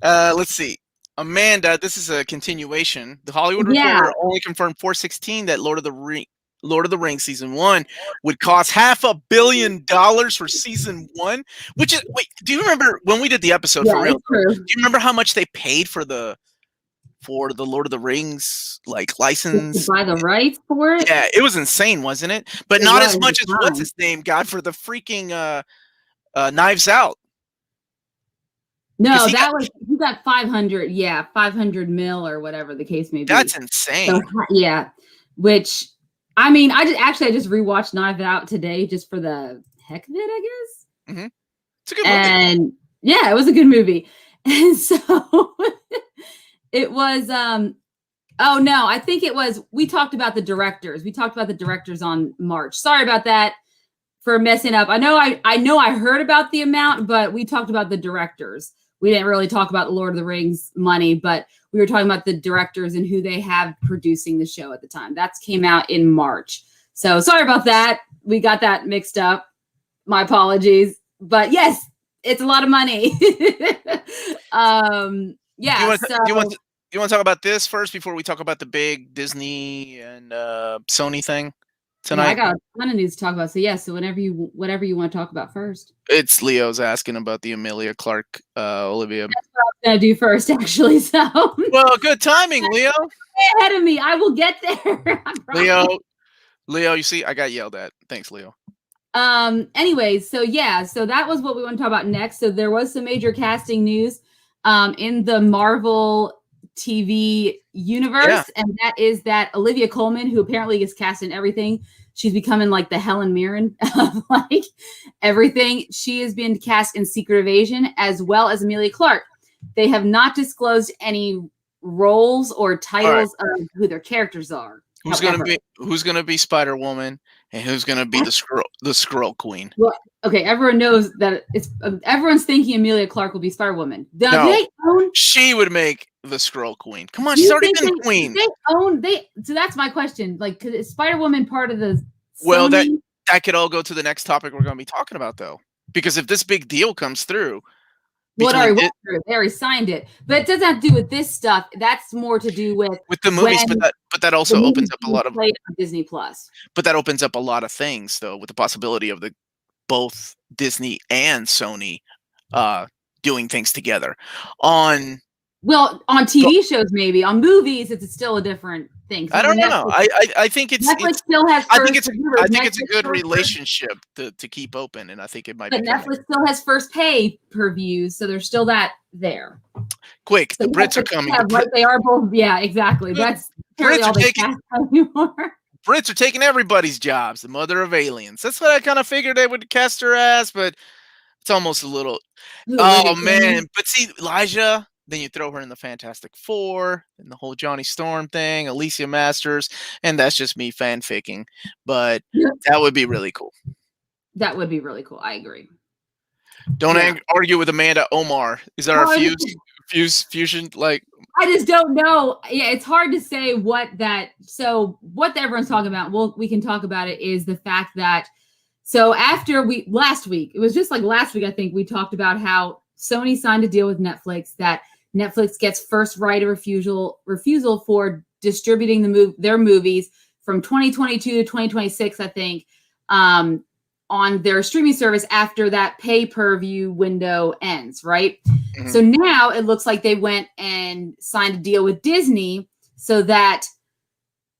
let's see. Amanda, this is a continuation. The Hollywood Reporter only confirmed 4/16 that Lord of the Rings season 1 would cost $500 million for season 1. Which is do you remember when we did the episode for real? Do you remember how much they paid for the Lord of the Rings license? To buy the rights for it? Yeah, it was insane, wasn't it? But not as much as what's his name got for the freaking Knives Out. No, you got 500. Yeah, 500 mil or whatever the case may be. That's insane. So, yeah, which I mean, I just rewatched Knives Out today just for the heck of it, I guess. Mm-hmm. It's a good movie. And yeah, it was a good movie. And so it was, I think it was, we talked about the directors. We talked about the directors on March. Sorry about that for messing up. I know I heard about the amount, but we talked about the directors, we didn't really talk about the Lord of the Rings money, but we were talking about the directors and who they have producing the show at the time. That came out in March. So sorry about that. We got that mixed up. My apologies. But yes, it's a lot of money. Yeah. You want to talk about this first before we talk about the big Disney and Sony thing tonight? I got a ton of news to talk about. So yeah, so whatever you want to talk about first. It's Leo's asking about the Emilia Clarke, Olivia. That's what I was gonna do first, actually. So well, good timing, Leo. Stay ahead of me. I will get there. Leo, you see, I got yelled at. Thanks, Leo. Anyways, so yeah, so that was what we want to talk about next. So there was some major casting news in the Marvel TV universe, and that is that Olivia Colman, who apparently is cast in everything, she's becoming like the Helen Mirren of like everything. She has been cast in Secret Invasion as well as Emilia Clarke. They have not disclosed any roles or titles of who their characters are. Who's gonna be Spider-Woman and who's gonna be the Skrull Queen? Well, okay, everyone knows that everyone's thinking Emilia Clarke will be Spider-Woman. She would make the Skrull Queen. Come on, she's already been the Queen. So that's my question. Like, is Spider-Woman part of the Sony? Well, that could all go to the next topic we're gonna be talking about, though, because if this big deal comes through. They already signed it, but it doesn't have to do with this stuff. That's more to do with the movies, but that also opens up a lot of Disney Plus. But that opens up a lot of things, though, with the possibility of both Disney and Sony doing things together on TV shows, maybe on movies. It's still a different thing. I don't know. I think Netflix still has. I think it's a good relationship to keep open, and I think it might. But Netflix still has first pay per views, so there's still that there. Quick, the Brits are coming. They are both. Yeah, exactly. That's Brits are taking anymore. Brits are taking everybody's jobs. The mother of aliens. That's what I kind of figured they would cast her as, but it's almost a little. Oh man! But see, Elijah. Then you throw her in the Fantastic Four and the whole Johnny Storm thing, Alicia Masters, and that's just me fanficking. But that would be really cool. That would be really cool. I agree. Don't argue with Amanda Omar. Is that our fusion? Like, I just don't know. Yeah, it's hard to say what everyone's talking about. We can talk about it. Is the fact that after last week, it was just like last week. I think we talked about how Sony signed a deal with Netflix that Netflix gets first right of refusal for distributing their movies from 2022 to 2026, I think, on their streaming service after that pay-per-view window ends, right? Mm-hmm. So now it looks like they went and signed a deal with Disney so that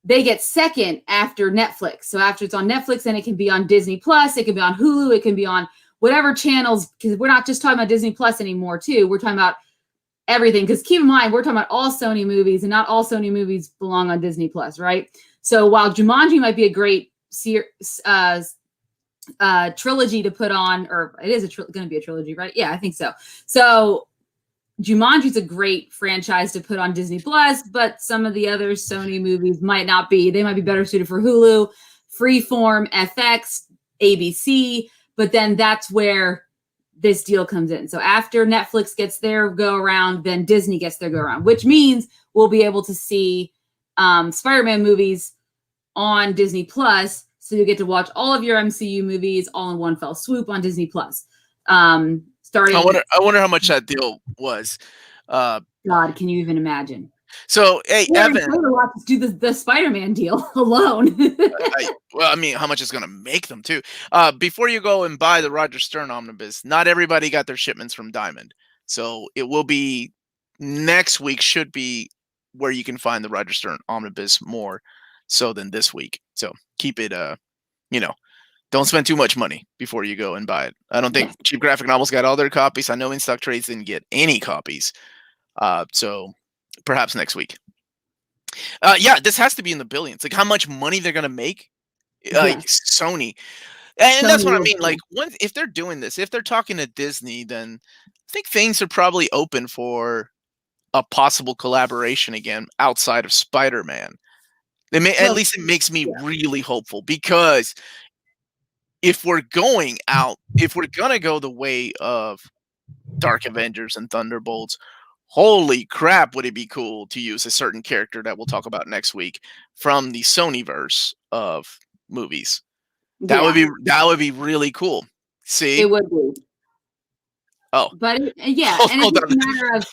they get second after Netflix. So after it's on Netflix, then it can be on Disney Plus, it can be on Hulu, it can be on whatever channels, because we're not just talking about Disney Plus anymore, too. We're talking about everything. Because keep in mind, we're talking about all Sony movies, and not all Sony movies belong on Disney Plus, right? So while Jumanji might be a great trilogy to put on, or it is going to be a trilogy, right? Yeah, I think so. So Jumanji's a great franchise to put on Disney Plus, but some of the other Sony movies might not be. They might be better suited for Hulu, Freeform, FX, ABC. But then that's where this deal comes in. So after Netflix gets their go around, then Disney gets their go around, which means we'll be able to see Spider-Man movies on Disney Plus. So you get to watch all of your MCU movies all in one fell swoop on Disney Plus. Starting. I wonder how much that deal was. God, can you even imagine? So, hey, Evan, let's do the Spider-Man deal alone. I mean, how much is going to make them too? Before you go and buy the Roger Stern Omnibus, not everybody got their shipments from Diamond, so it will be next week. Should be where you can find the Roger Stern Omnibus more so than this week. So keep it, don't spend too much money before you go and buy it. I don't think Cheap Graphic Novels got all their copies. I know In Stock Trades didn't get any copies. So perhaps next week. This has to be in the billions. Like how much money they're gonna make, like Sony, and that's what I mean. Like if they're doing this, if they're talking to Disney, then I think things are probably open for a possible collaboration again outside of Spider-Man. At least it makes me really hopeful, because if we're gonna go the way of Dark Avengers and Thunderbolts. Holy crap, would it be cool to use a certain character that we'll talk about next week from the Sonyverse of movies. That would be really cool. See? It would be. Oh. But yeah, and it's just a matter of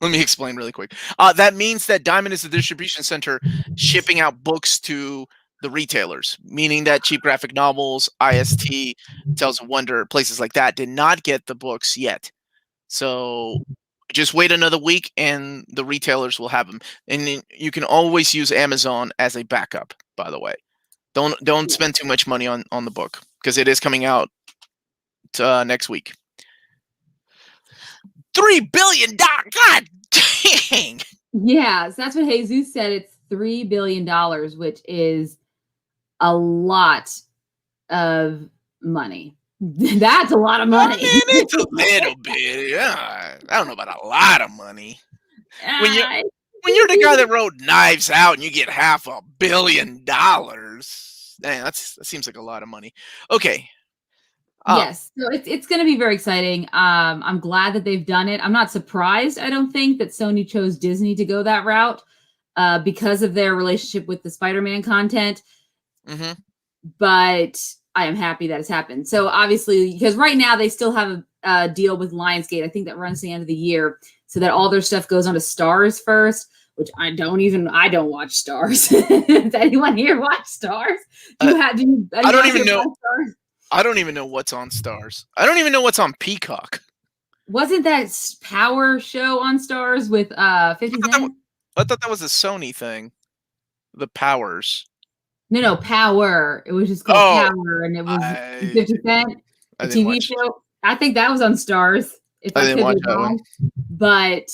let me explain really quick. That means that Diamond is the distribution center shipping out books to the retailers, meaning that Cheap Graphic Novels, IST, Tales of Wonder, places like that did not get the books yet. So just wait another week and the retailers will have them. And you can always use Amazon as a backup, by the way. Don't spend too much money on the book because it is coming out next week. $3 billion. God dang. Yeah, so that's what Jesus said. It's $3 billion, which is a lot of money. That's a lot of money. I mean, it's a little bit. Yeah, I don't know about a lot of money. When you're the guy that wrote Knives Out and you get $500 million, dang, that seems like a lot of money. Okay. Yes, so it's going to be very exciting. I'm glad that they've done it. I'm not surprised, I don't think, that Sony chose Disney to go that route because of their relationship with the Spider-Man content. Mm-hmm. But I am happy that it's happened. So obviously, because right now they still have a deal with Lionsgate, I think that runs to the end of the year, so that all their stuff goes onto Stars first, which I don't watch Stars. Does anyone here watch Stars? I don't even know. I don't even know what's on Stars. I don't even know what's on Peacock. Wasn't that Power show on Stars with 50 Cent? I thought that was a Sony thing. The Powers. No, Power. It was just called Power, and it was 50 Cent, a TV show. I think that was on Stars. If I didn't watch that one. But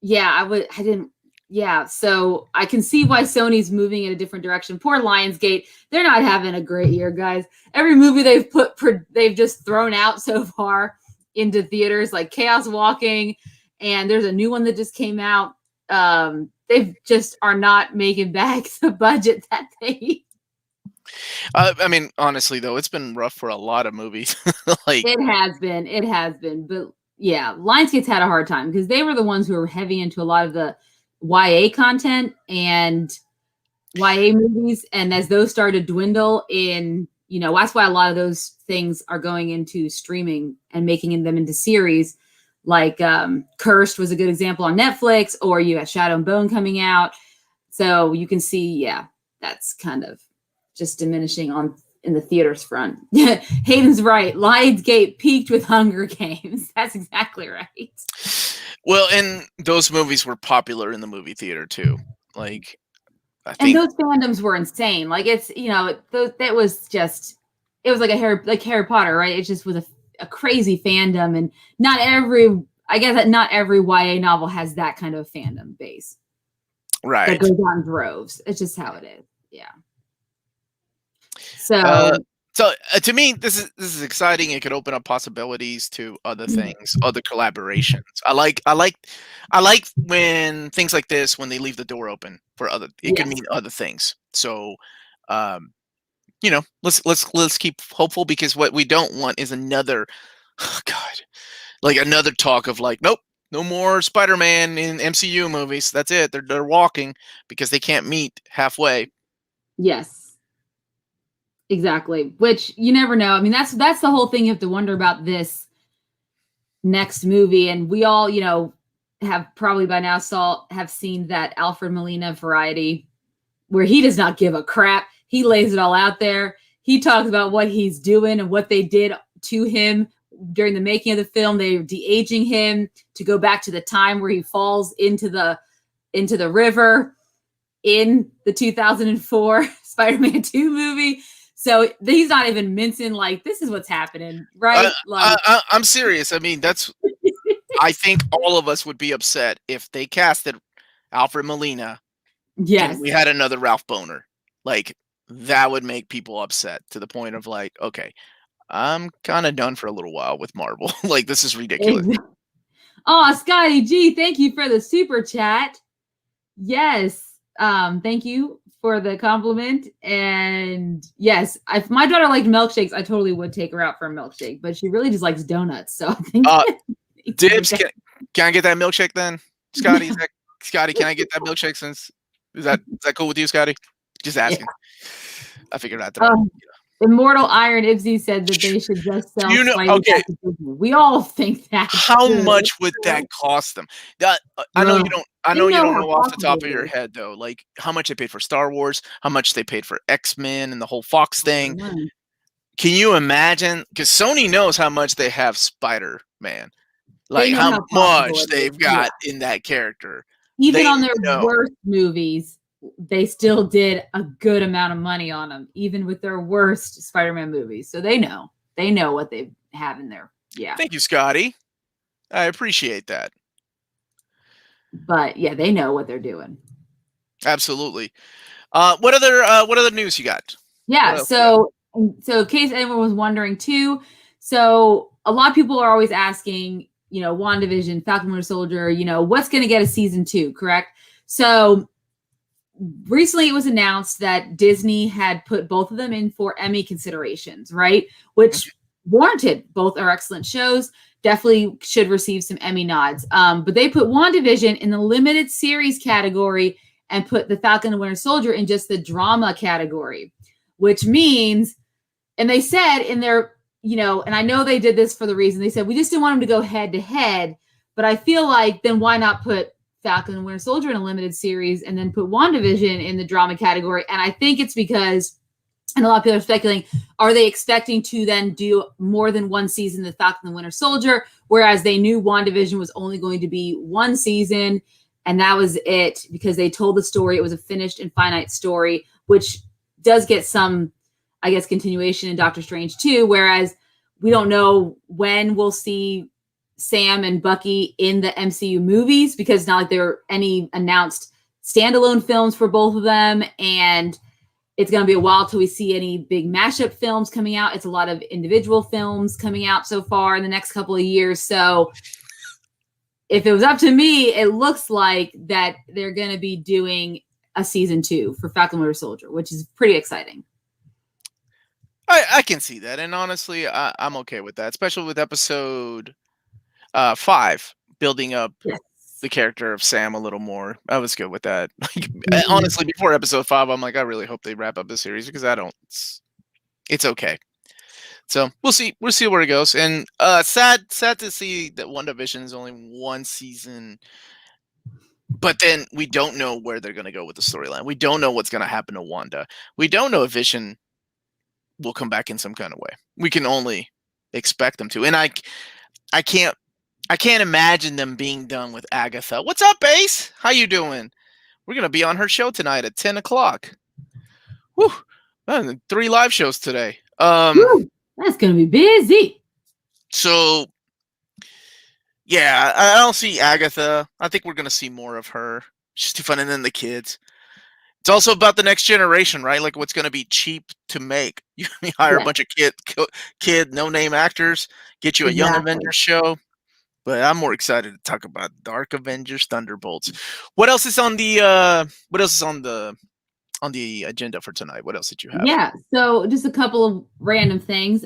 yeah, I didn't. Yeah, so I can see why Sony's moving in a different direction. Poor Lionsgate, they're not having a great year, guys. Every movie they've just thrown out so far into theaters, like Chaos Walking, and there's a new one that just came out. They just are not making back the budget that they. I mean, honestly, though, it's been rough for a lot of movies. It has been, but yeah, Lionsgate's had a hard time because they were the ones who were heavy into a lot of the YA content and YA movies, and as those started to dwindle that's why a lot of those things are going into streaming and making them into series. Like Cursed was a good example on Netflix, or you have Shadow and Bone coming out. So you can see, that's kind of just diminishing in the theaters front. Hayden's right. Lionsgate peaked with Hunger Games. That's exactly right. Well, and those movies were popular in the movie theater too. Like, and those fandoms were insane. Like it was like Harry Potter, right? It just was a crazy fandom, and not every YA novel has that kind of fandom base. Right. That goes on droves. It's just how it is. Yeah. So to me, this is exciting. It could open up possibilities to other things, other collaborations. I like when things like this, when they leave the door open for other. It could mean other things. So, let's keep hopeful, because what we don't want is another talk of like, nope, no more Spider-Man in MCU movies. That's it. They're walking because they can't meet halfway. Yes. Exactly. Which you never know. I mean, that's the whole thing you have to wonder about this next movie. And we all, have probably by now have seen that Alfred Molina variety where he does not give a crap. He lays it all out there. He talks about what he's doing and what they did to him during the making of the film. They're de-aging him to go back to the time where he falls into the river in the 2004 Spider-Man 2 movie. So he's not even mincing, like, this is what's happening, right? I'm serious. I mean, I think all of us would be upset if they casted Alfred Molina. Yes. And we had another Ralph Boner. Like, that would make people upset to the point of like, okay, I'm kind of done for a little while with Marvel. Like, this is ridiculous. Oh, Scotty G, thank you for the super chat. Yes. Thank you for the compliment. And yes, if my daughter liked milkshakes, I totally would take her out for a milkshake, but she really just likes donuts. So I think Dibs, can I get that milkshake then? Scotty, Scotty, can I get that milkshake since is that cool with you, Scotty? Just asking. Yeah. I figured out that. Immortal Iron Ibsy said that they should just sell Spidey. Okay. We all think that. How much would that cost them? I know you don't. I know you don't know off the top of your head though. Like how much they paid for Star Wars, how much they paid for X-Men and the whole Fox thing. Can you imagine? Because Sony knows how much they have Spider-Man. Like how much they've got in that character. Even on their worst movies, they still did a good amount of money on them, even with their worst Spider-Man movies. So they know what they have in there. Yeah. Thank you, Scotty. I appreciate that. But yeah, they know what they're doing. Absolutely. What other news you got? Yeah. So in case anyone was wondering too, so a lot of people are always asking, WandaVision, Falcon Winter Soldier, what's going to get a season 2, correct? So recently it was announced that Disney had put both of them in for Emmy considerations, right? Which warranted. Both are excellent shows. Definitely should receive some Emmy nods. But they put WandaVision in the limited series category and put the Falcon and Winter Soldier in just the drama category, which means, and they said in their, and I know they did this for the reason, they said, we just didn't want them to go head to head, but I feel like then why not put Falcon and Winter Soldier in a limited series and then put WandaVision in the drama category? And I think it's because, and a lot of people are speculating, are they expecting to then do more than one season of Falcon and Winter Soldier, whereas they knew WandaVision was only going to be one season, and that was it, because they told the story. It was a finished and finite story, which does get some, I guess, continuation in Doctor Strange too, whereas we don't know when we'll see Sam and Bucky in the MCU movies, because it's not like there are any announced standalone films for both of them, and it's going to be a while till we see any big mashup films coming out. It's a lot of individual films coming out so far in the next couple of years. So if it was up to me, it looks like that they're going to be doing a season 2 for Falcon Winter Soldier, which is pretty exciting. I can see that. And honestly, I'm okay with that, especially with episode 5, building up the character of Sam a little more. I was good with that. Honestly, before episode 5, I'm like, I really hope they wrap up the series, because it's okay. So we'll see where it goes. And sad to see that WandaVision is only one season, but then we don't know where they're going to go with the storyline. We don't know what's going to happen to Wanda. We don't know if Vision will come back in some kind of way. We can only expect them to. And I can't imagine them being done with Agatha. What's up, Ace? How you doing? We're going to be on her show tonight at 10 o'clock. Woo! 3 live shows today. Woo, that's going to be busy. So, yeah, I don't see Agatha. I think we're going to see more of her. She's too fun. And then the kids. It's also about the next generation, right? Like what's going to be cheap to make. You hire a bunch of kid no-name actors, get you a Young Avengers show. But I'm more excited to talk about Dark Avengers Thunderbolts. What else is on the agenda for tonight? What else did you have? Yeah, so just a couple of random things.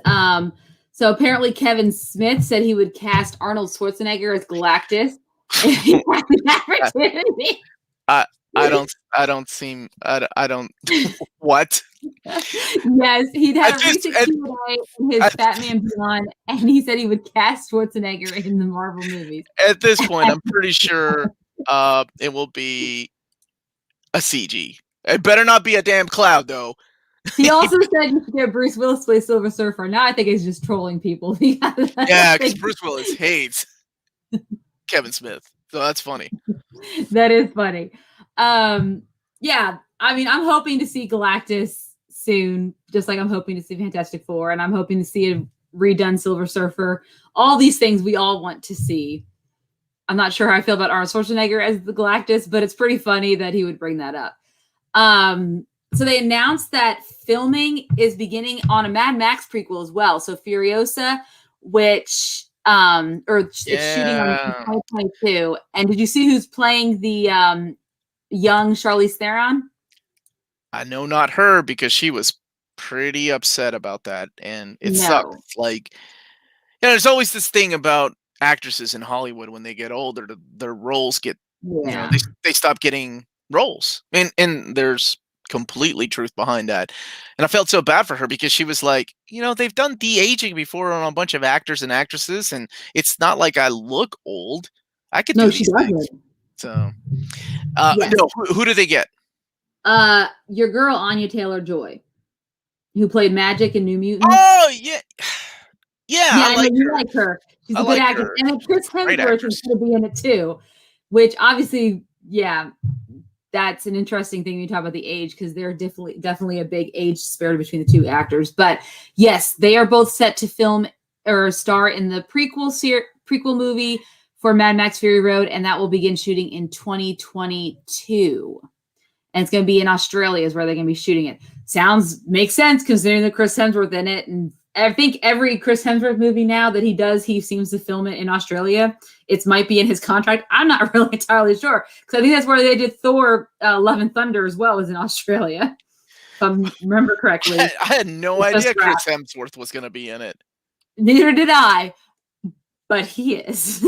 So apparently Kevin Smith said he would cast Arnold Schwarzenegger as Galactus if he had the opportunity. I don't what? Yes, he'd had a recent Q&A in his Batman Beyond, and he said he would cast Schwarzenegger in the Marvel movies. At this point, I'm pretty sure it will be a CG. It better not be a damn cloud, though. He also said you should get Bruce Willis play Silver Surfer. Now I think he's just trolling people. Yeah, because Bruce Willis hates Kevin Smith. So that's funny. That is funny. Yeah, I mean, I'm hoping to see Galactus soon, just like I'm hoping to see Fantastic Four, and I'm hoping to see a redone Silver Surfer. All these things we all want to see. I'm not sure how I feel about Arnold Schwarzenegger as the Galactus, but it's pretty funny that he would bring that up. So they announced that filming is beginning on a Mad Max prequel as well. So Furiosa, which it's shooting on 2022. And did you see who's playing the young Charlize Theron? I know not her, because she was pretty upset about that, and it sucked. Like, there's always this thing about actresses in Hollywood when they get older, their roles get, Yeah. they stop getting roles, and there's completely truth behind that. And I felt so bad for her because she was like, they've done de-aging before on a bunch of actors and actresses, and it's not like I look old. I could No, do she these things. doesn't. So, Yes. no, who do they get? Your girl Anya Taylor-Joy, who played Magic in New Mutants. Oh yeah, yeah, Yeah, I I know like you her. like her. She's I a good like actress. her. And then Chris Great Hemsworth is actress. going to be in it too, which obviously, yeah, that's an interesting thing when you talk about the age, because they're definitely a big age disparity between the two actors. But yes, they are both set to film or star in the prequel movie for Mad Max Fury Road, and that will begin shooting in 2022. And it's going to be in Australia is where they're going to be shooting it. Makes sense considering the Chris Hemsworth in it. And I think every Chris Hemsworth movie now that he does, he seems to film it in Australia. It might be in his contract. I'm not really entirely sure, because I think that's where they did Thor Love and Thunder as well, as in Australia, if I remember correctly. I had no idea Chris Hemsworth was going to be in it. Neither did I, but he is.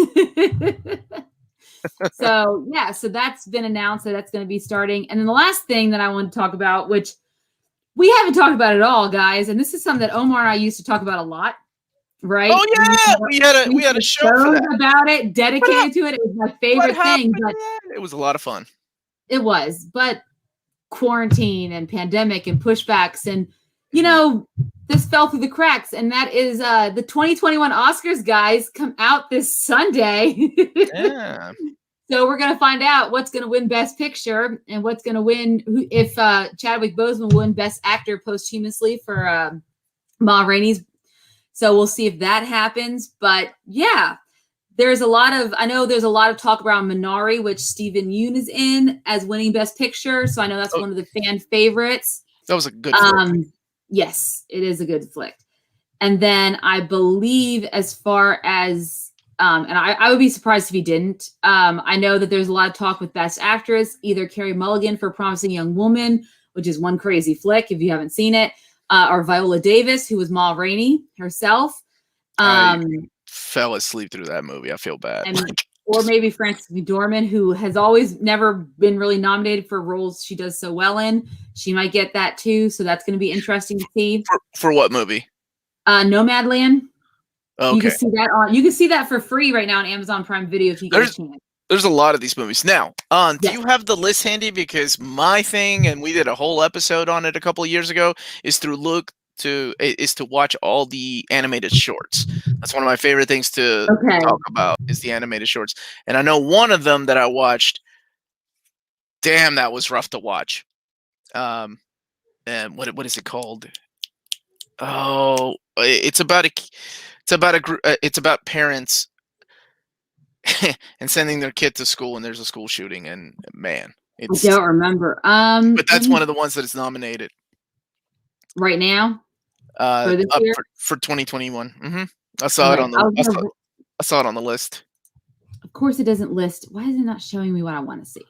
So yeah, so that's been announced that that's going to be starting. And then the last thing that I want to talk about, which we haven't talked about at all, guys, and this is something that Omar and I used to talk about a lot, right? Oh yeah, we had a show for that. About it, dedicated to it. It was my favorite thing, but it was a lot of fun. It was, but quarantine and pandemic and pushbacks, and this fell through the cracks, and that is the 2021 Oscars, guys, come out this Sunday. Yeah. So we're going to find out what's going to win Best Picture and what's going to win, if Chadwick Boseman won Best Actor posthumously for Ma Rainey's. So we'll see if that happens. But yeah, I know there's a lot of talk around Minari, which Stephen Yeun is in, as winning Best Picture. So I know that's one of the fan favorites. That was a good flick. Yes, it is a good flick. And then I believe, as far as and I would be surprised if he didn't. I know that there's a lot of talk with Best Actress, either Carey Mulligan for Promising Young Woman, which is one crazy flick if you haven't seen it, or Viola Davis, who was Ma Rainey herself. I fell asleep through that movie. I feel bad. Or maybe Frances McDormand, who has always never been really nominated for roles she does so well in. She might get that too, so that's going to be interesting to see. For what movie? Nomadland. Okay. You can see that for free right now on Amazon Prime Video if you get a chance. There's a lot of these movies. Now, do you have the list handy? Because my thing, and we did a whole episode on it a couple of years ago, is to watch all the animated shorts. That's one of my favorite things to talk about, is the animated shorts. And I know one of them that I watched, damn, that was rough to watch. And what is it called? Oh, it's about parents and sending their kid to school, and there's a school shooting, and man, I don't remember. But that's one of the ones that is nominated right now. For this year? For 2021. Mm-hmm. I saw it on the list. Of course, it doesn't list. Why is it not showing me what I want to see?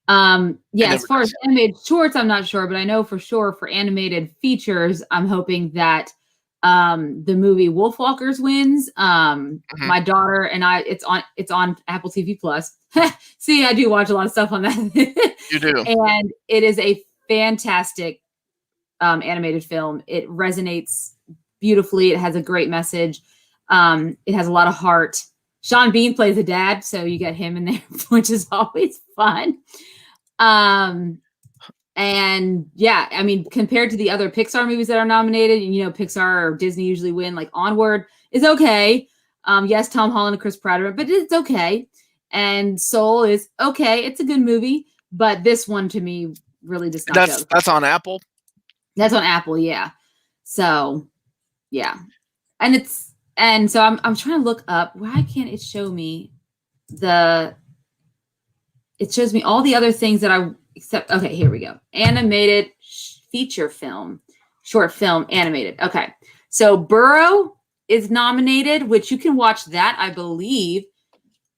As far as animated shorts, I'm not sure, but I know for sure for animated features, I'm hoping that the movie Wolfwalkers wins. My daughter and I, it's on Apple TV Plus. See, I do watch a lot of stuff on that. You do. And it is a fantastic animated film. It resonates beautifully. It has a great message. It has a lot of heart. Sean Bean plays a dad, so you get him in there, which is always fun. And yeah, I mean, compared to the other Pixar movies that are nominated, Pixar or Disney usually win, like Onward is okay. Yes, Tom Holland and Chris Pratt, but it's okay. And Soul is okay. It's a good movie, but this one to me really does not go. That's on Apple? That's on Apple, yeah. So, yeah. And so I'm trying to look up, why can't it show me it shows me all the other things that okay, here we go. Animated feature film, short film, animated. Okay. So Burrow is nominated, which you can watch that, I believe,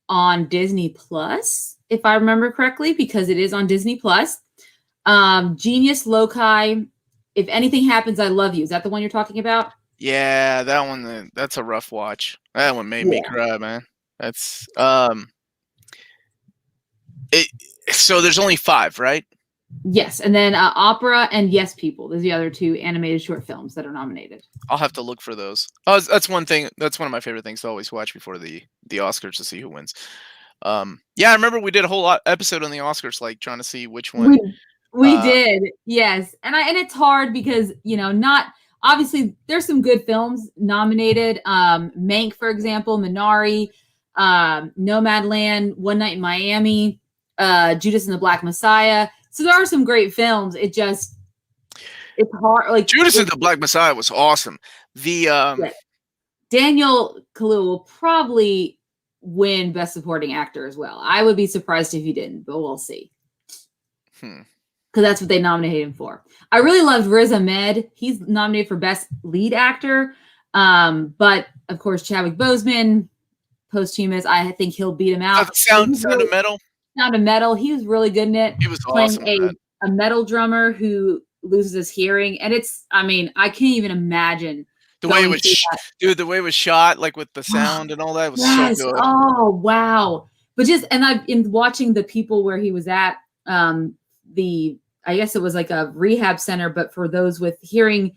on Disney Plus, if I remember correctly, because it is on Disney Plus. Genius Loci, If Anything Happens, I Love You. Is that the one you're talking about? Yeah, that one, that's a rough watch. That one made me cry, man. That's it. So there's only 5, right? Yes, and then Opera and Yes People. There's the other 2 animated short films that are nominated. I'll have to look for those. Oh, that's one thing. That's one of my favorite things to always watch before the Oscars to see who wins. Yeah, I remember we did a whole episode on the Oscars, like trying to see which one. We did, yes, and it's hard because not obviously there's some good films nominated. Mank, for example, Minari, Nomadland, One Night in Miami, Judas and the Black Messiah. So there are some great films. It's hard. Like Judas and the Black Messiah was awesome. The Daniel Kaluuya will probably win Best Supporting Actor as well. I would be surprised if he didn't, but we'll see. Because that's what they nominated him for. I really loved Riz Ahmed. He's nominated for Best Lead Actor. But, of course, Chadwick Boseman, posthumous, I think he'll beat him out. Sound of Metal? Sound of Metal. He was really good in it. He was awesome. Playing a metal drummer who loses his hearing. And I can't even imagine. The way it was, the way it was shot, like with the sound and all that, was so good. Oh, wow. But I've been watching the people where he was at, I guess it was like a rehab center, but for those with hearing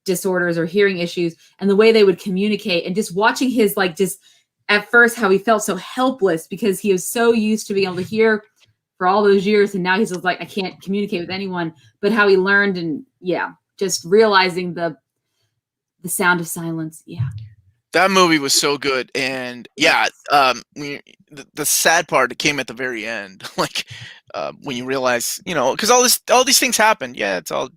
disorders or hearing issues, and the way they would communicate, and just watching his, just at first how he felt so helpless because he was so used to being able to hear for all those years. And now he's just like, I can't communicate with anyone, but how he learned and just realizing the sound of silence. Yeah. That movie was so good. And the sad part came at the very end, like when you realize, because all these things happen. Yeah, it's all,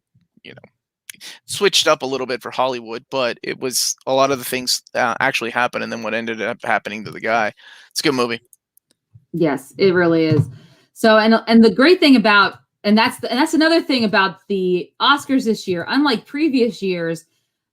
switched up a little bit for Hollywood, but it was a lot of the things actually happened, and then what ended up happening to the guy. It's a good movie. Yes, it really is. So, and the great thing about, and that's another thing about the Oscars this year, unlike previous years,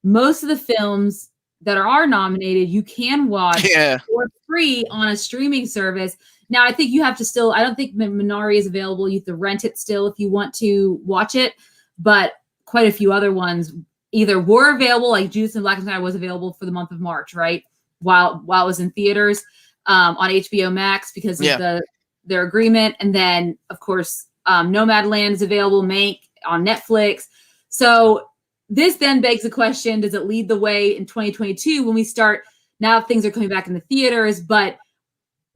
most of the films that are nominated, you can watch for free on a streaming service. Now, I think you have to I don't think Minari is available. You have to rent it still if you want to watch it, but quite a few other ones either were available, like Judas and Black Messiah was available for the month of March, right? While it was in theaters on HBO Max because of their agreement. And then, of course, Nomadland is available, Mank on Netflix. So this then begs the question, does it lead the way in 2022 when we start, now things are coming back in the theaters, but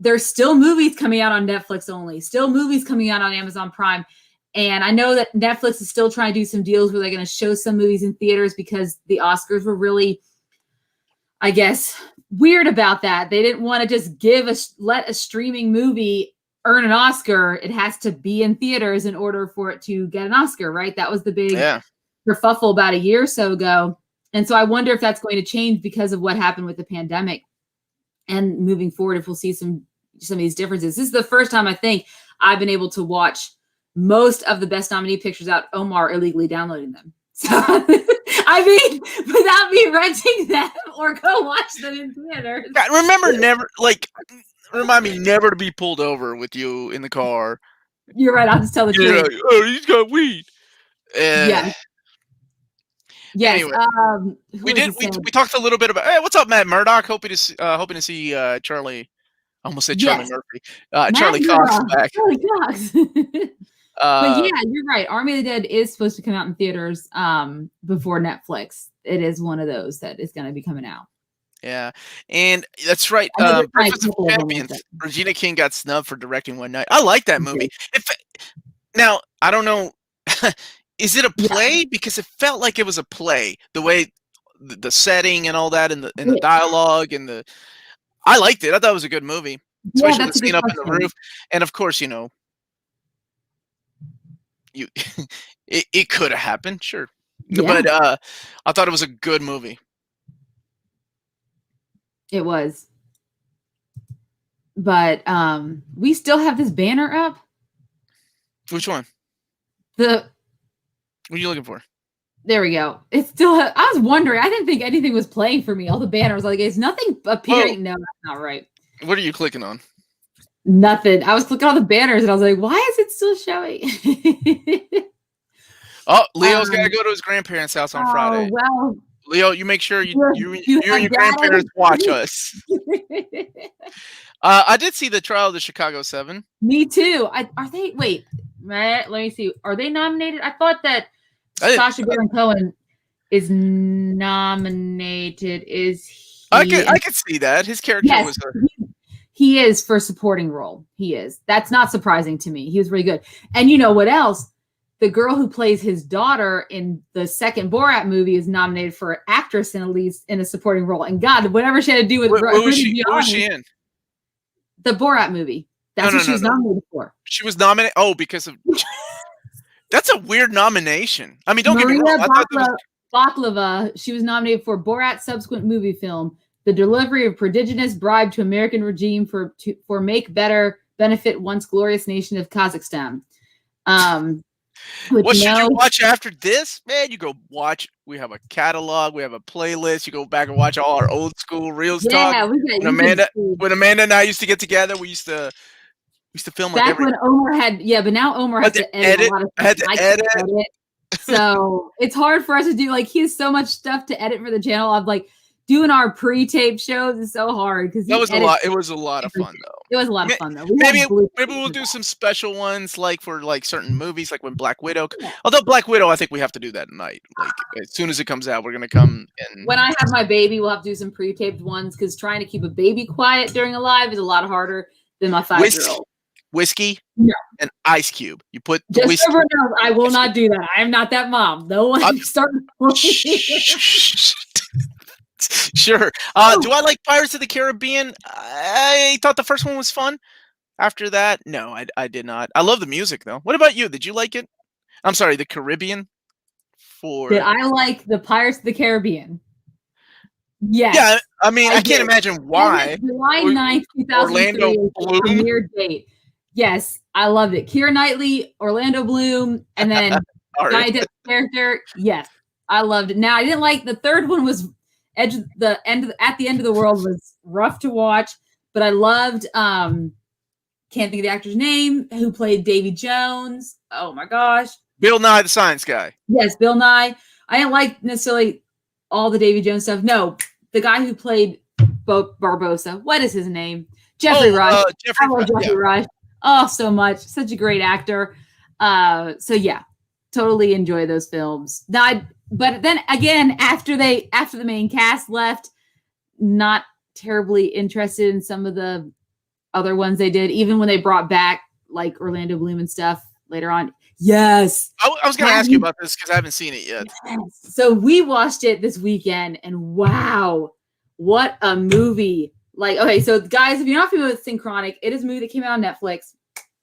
there's still movies coming out on Netflix only, still movies coming out on Amazon Prime. And I know that Netflix is still trying to do some deals where they're going to show some movies in theaters because the Oscars were really, I guess, weird about that. They didn't want to just let a streaming movie earn an Oscar. It has to be in theaters in order for it to get an Oscar, right? That was the big kerfuffle about a year or so ago. And so I wonder if that's going to change because of what happened with the pandemic and moving forward, if we'll see some of these differences. This is the first time I think I've been able to watch most of the best nominee pictures out Omar illegally downloading them. So, I mean, without me renting them or go watch them in theaters. Remind me never to be pulled over with you in the car. You're right. I'll just tell the truth. Oh, he's got weed. Yes. Anyway, we talked a little bit about. Hey, what's up, Matt Murdock? Hoping to see Charlie. I almost said Charlie Murphy. Charlie Cox back. Charlie Cox. But you're right. Army of the Dead is supposed to come out in theaters before Netflix. It is one of those that is going to be coming out. Yeah, and that's right. Champions. Regina King got snubbed for directing One Night. I like that movie. Now, I don't know. Is it a play? Yeah. Because it felt like it was a play. The way, the setting and all that, and the dialogue and I liked it. I thought it was a good movie, especially the scene up in the roof. And of course, it could have happened, sure, but I thought it was a good movie. It was, but we still have this banner up. Which one? What are you looking for? There we go. It's still. I was wondering. I didn't think anything was playing for me. All the banners, like, is nothing appearing? Oh. No, that's not right. What are you clicking on? Nothing. I was clicking on the banners, and I was like, "Why is it still showing?" Oh, Leo's got to go to his grandparents' house on Friday. Well, Leo, you make sure you and your data? grandparents watch us. I did see the Trial of the Chicago 7. Me too. Are they? Wait, let me see. Are they nominated? I thought that Sacha Baron Cohen is nominated. Is he? I could see that his character was. He is for supporting role. He is. That's not surprising to me. He was really good. And you know what else? The girl who plays his daughter in the second Borat movie is nominated for actress in a supporting role. And God, whatever she had to do with what was she in? The Borat movie. That's what she was nominated for. She was nominated. Oh, because of that's a weird nomination. I mean, don't get me wrong. Baklava. She was nominated for Borat's subsequent movie film, The Delivery of Prodigious Bribe to American Regime for Make Better Benefit Once Glorious Nation of Kazakhstan. What should you watch after this? Man, you go watch. We have a catalog. We have a playlist. You go back and watch all our old school Reelz talk. When Amanda and I used to get together, we used to film back when Omar had. Yeah, but now Omar has to edit a lot of stuff. I had to edit. So it's hard for us to do. Like, he has so much stuff to edit for the channel. I'm like, doing our pre-tape shows is so hard because that was a lot. It was a lot of fun though. It was a lot of fun though. Maybe we'll do some special ones like for like certain movies, like when Black Widow. Although Black Widow, I think we have to do that tonight. Like as soon as it comes out, we're gonna come and. When I have my baby, we'll have to do some pre-taped ones because trying to keep a baby quiet during a live is a lot harder than my 5-year-old. Whiskey no. and Ice Cube. You put just whiskey. So knows, I will not do that. I am not that mom. No one starting. Sure. Do I like Pirates of the Caribbean? I thought the first one was fun. After that, no, I did not. I love the music though. What about you? Did you like it? I'm sorry, the Caribbean. Did I like the Pirates of the Caribbean? Yes. Yeah, I mean, I can't imagine why. July 9th, 2003 premiere date. Yes, I loved it. Keira Knightley, Orlando Bloom, and then Johnny Depp's character. Yes, I loved it. Now, I didn't like the third one was at the end of the world was rough to watch, but I loved can't think of the actor's name who played Davy Jones. Oh my gosh. Bill Nye the Science Guy. Yes, Bill Nye. I didn't like necessarily all the Davy Jones stuff. No, the guy who played Barbosa. What is his name? Jeffrey Rush. Jeffrey Rush. Oh, so much. Such a great actor. So yeah, totally enjoy those films. But then again, after the main cast left, not terribly interested in some of the other ones they did, even when they brought back like Orlando Bloom and stuff later on. Yes. I was going to ask you about this because I haven't seen it yet. Yes. So we watched it this weekend and wow, what a movie. Like, okay, so guys, if you're not familiar with Synchronic, it is a movie that came out on Netflix.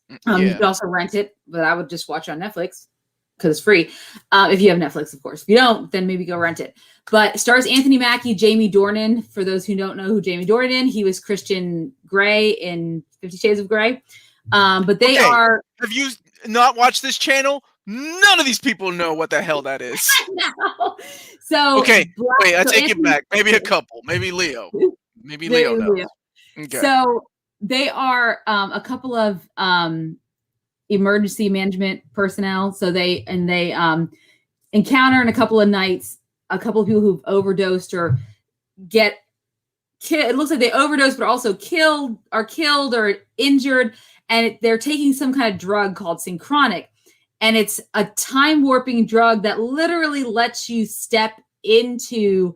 You could also rent it, but I would just watch it on Netflix because it's free. If you have Netflix, of course. If you don't, then maybe go rent it. But it stars Anthony Mackie, Jamie Dornan. For those who don't know who Jamie Dornan is, he was Christian Grey in 50 Shades of Grey. But they are... Have you not watched this channel? None of these people know what the hell that is. No. So... Okay, wait, I take it back. Maybe a couple. Maybe Leo. Maybe Leo knows. Okay. So they are a couple of emergency management personnel. So they encounter in a couple of nights a couple of people who've overdosed or get killed. It looks like they overdosed, but also killed or injured. And they're taking some kind of drug called Synchronic. And it's a time warping drug that literally lets you step into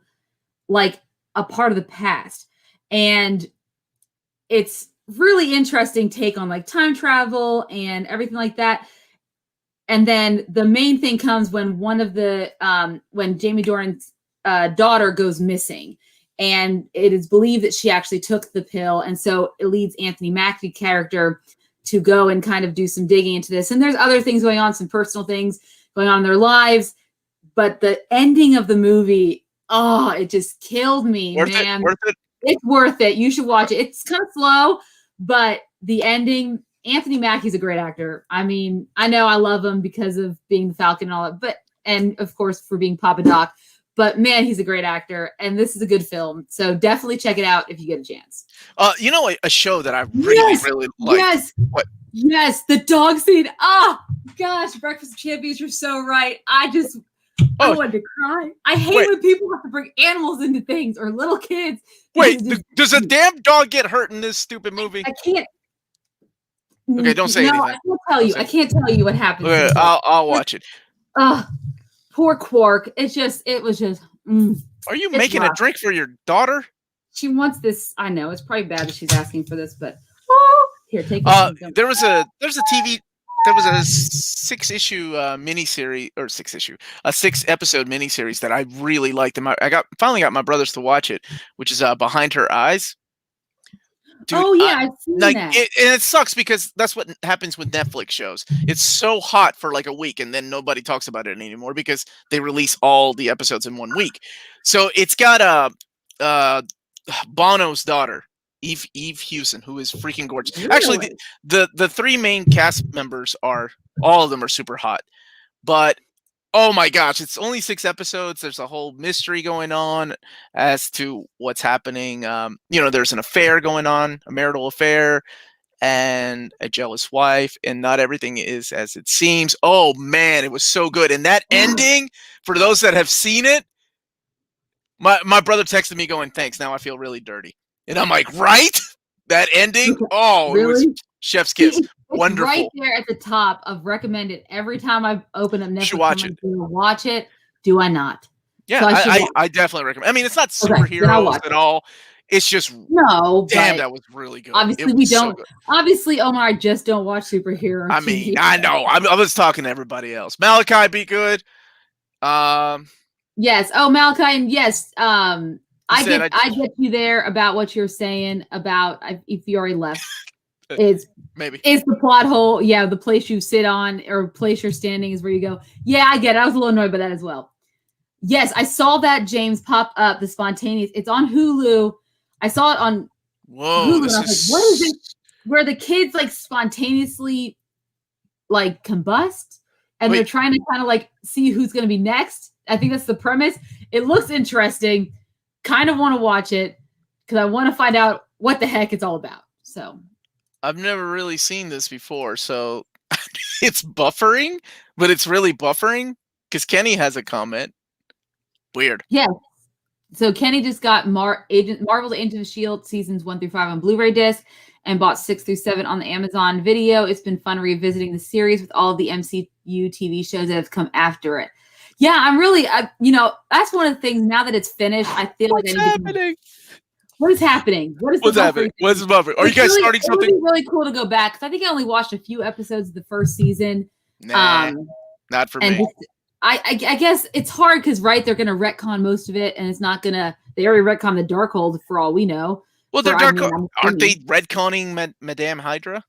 like a part of the past. And it's really interesting take on like time travel and everything like that. And then the main thing comes when one of the when Jamie Dornan's daughter goes missing, and it is believed that she actually took the pill, and so it leads Anthony Mackie character to go and kind of do some digging into this. And there's other things going on, some personal things going on in their lives, but the ending of the movie, oh, it just killed me, man. Worth it? It's worth it. You should watch it. It's kind of slow, but the ending, Anthony Mackie's a great actor. I mean, I know I love him because of being the Falcon and all that, and of course for being Papa Doc, but man, he's a great actor, and this is a good film. So definitely check it out if you get a chance. You know, a show that I really like. Yes. What? Yes, the dog scene. Oh gosh, Breakfast of Champions, you're so right. I just I wanted to cry. I hate when people have to bring animals into things or little kids. Wait, does a damn dog get hurt in this stupid movie? I can't. Okay, don't say anything. I can't tell you. I can't tell you what happens. Okay, I'll watch it. Poor Quark. It was just. Are you making rough. A drink for your daughter? She wants this. I know it's probably bad that she's asking for this, but here, take it. There was a 6-issue miniseries or 6-episode miniseries that I really liked. And I finally got my brothers to watch it, which is Behind Her Eyes. Dude, I've seen that. And it sucks because that's what happens with Netflix shows. It's so hot for like a week, and then nobody talks about it anymore because they release all the episodes in 1 week. So it's got Bono's daughter, Eve Hewson, who is freaking gorgeous. Really? Actually, the 3 main cast members all of them are super hot, but oh my gosh, it's only 6 episodes. There's a whole mystery going on as to what's happening. There's an affair going on, a marital affair, and a jealous wife, and not everything is as it seems. Oh man, it was so good. And that ending, for those that have seen it, my brother texted me going, "Thanks, now I feel really dirty." And I'm like, right? That ending? Oh, really? It was chef's kiss. Wonderful. Right there at the top of recommended. Every time I open up Netflix, you should watch it. Watch it. Do I not? Yeah, so I definitely recommend. I mean, it's not superheroes at all. It's just damn, that was really good. Obviously, we don't. So obviously, Omar, I just don't watch superheroes. I mean, I know. I was talking to everybody else. Malachi, be good. Yes. Oh, Malachi, and yes. I get you there about what you're saying about if you already left. It's the plot hole. Yeah, the place you sit on or place you're standing is where you go. Yeah, I get it. I was a little annoyed by that as well. Yes, I saw that, James, pop up, the spontaneous. It's on Hulu. I saw it on Hulu. And I was like, what is it? Where the kids like spontaneously like combust and they're trying to kind of like see who's going to be next. I think that's the premise. It looks interesting. Kind of want to watch it because I want to find out what the heck it's all about. So I've never really seen this before, so it's buffering, but it's really buffering because Kenny has a comment. Weird. Yeah. So Kenny just got Marvel's Agents of S.H.I.E.L.D. seasons 1 through 5 on Blu-ray disc and bought 6 through 7 on the Amazon Video. It's been fun revisiting the series with all of the MCU TV shows that have come after it. Yeah, I'm really, that's one of the things now that it's finished. I feel like What's happening? What is happening? What's happening? What's the buffer? Are you guys starting something? It would be really cool to go back because I think I only watched a few episodes of the first season. Nah, not for me. I guess it's hard because they're going to retcon most of it, and it's not going to. They already retconned the Darkhold for all we know. Well, aren't they retconning Madame Hydra?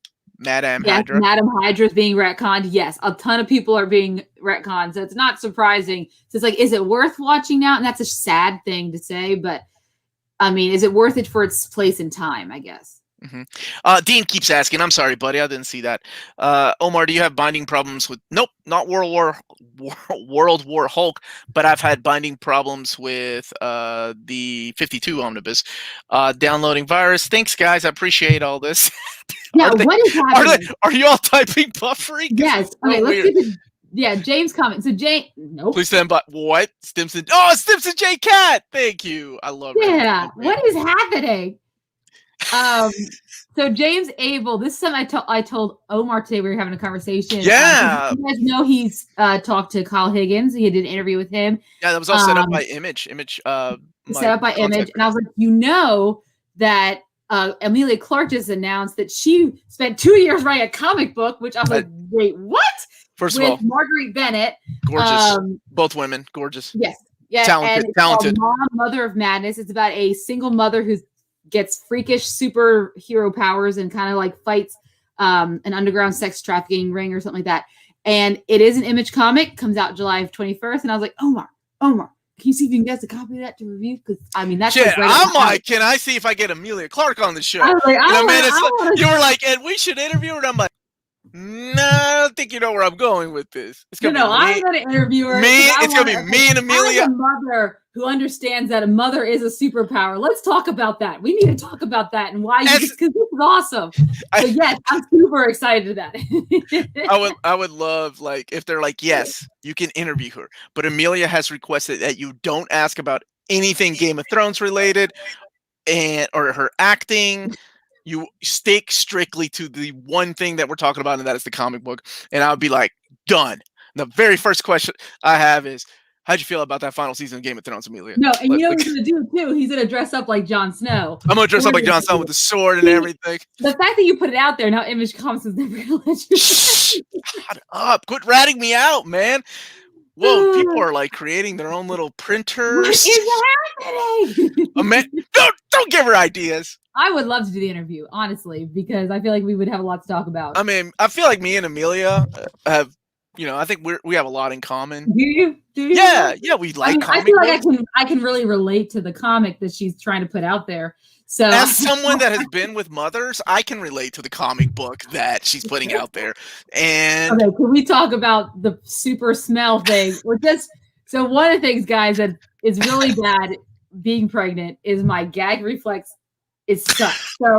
Hydra. Madame Hydra is being retconned. Yes, a ton of people are being retconned, so it's not surprising. So it's like, is it worth watching now? And that's a sad thing to say, but I mean, is it worth it for its place in time? I guess. Mm-hmm. Dean keeps asking. I'm sorry, buddy, I didn't see that. Omar, do you have binding problems with? Nope, not World War Hulk, but I've had binding problems with the 52 Omnibus. Downloading virus. Thanks, guys. I appreciate all this. Yeah, what is happening? Are you all typing buffering? Yes. Okay, let's get the. Yeah, James comment. So James, nope. Please stand by. What? Stimson. Oh, Stimson J Cat. Thank you. I love it. Yeah. What is happening? So James Abel, this is something I told Omar today. We were having a conversation. Yeah. You guys know he's talked to Kyle Higgins. He did an interview with him. Yeah, that was all set up by Image. Set up by Image. And I was like, that Amelia Clark just announced that she spent 2 years writing a comic book, which I was like, wait, what? First of all, Marguerite Bennett. Gorgeous. Both women, gorgeous. Yes. Yeah. Talented. Mom, Mother of Madness. It's about a single mother who gets freakish superhero powers and kind of like fights an underground sex trafficking ring or something like that. And it is an Image comic, comes out July 21st. And I was like, Omar, can you see if you can get a copy of that to review? Because I mean, that's shit. I'm like, can I see if I get Amelia Clark on the show? I was like, you were like, and we should interview her. And I'm like, No, I don't think you know where I'm going with this. It's gonna be I'm going to interview her. It's gonna be me and Amelia. As a mother who understands that a mother is a superpower, let's talk about that. We need to talk about that and why, because this is awesome. So yes, I'm super excited to that. I would love, like, if they're like, yes, you can interview her, but Amelia has requested that you don't ask about anything Game of Thrones related or her acting. You stick strictly to the one thing that we're talking about, and that is the comic book. And I would be like, done. The very first question I have is, how'd you feel about that final season of Game of Thrones, Amelia? No, and you know what he's going to do, too? He's going to dress up like Jon Snow. I'm going to dress up like Jon Snow with the sword and everything. The fact that you put it out there, now Image Comics is never going to let you. Shut up. Quit ratting me out, man. Whoa, people are like creating their own little printers. What is happening? Don't give her ideas. I would love to do the interview, honestly, because I feel like we would have a lot to talk about. I mean, I feel like me and Amelia have, I think we have a lot in common. Do you? Yeah, we like comic I feel like I can really relate to the comic that she's trying to put out there. So, as someone that has been with mothers, I can relate to the comic book that she's putting out there. And okay, can we talk about the super smell thing? So one of the things, guys, that is really bad being pregnant is my gag reflex is sucks. So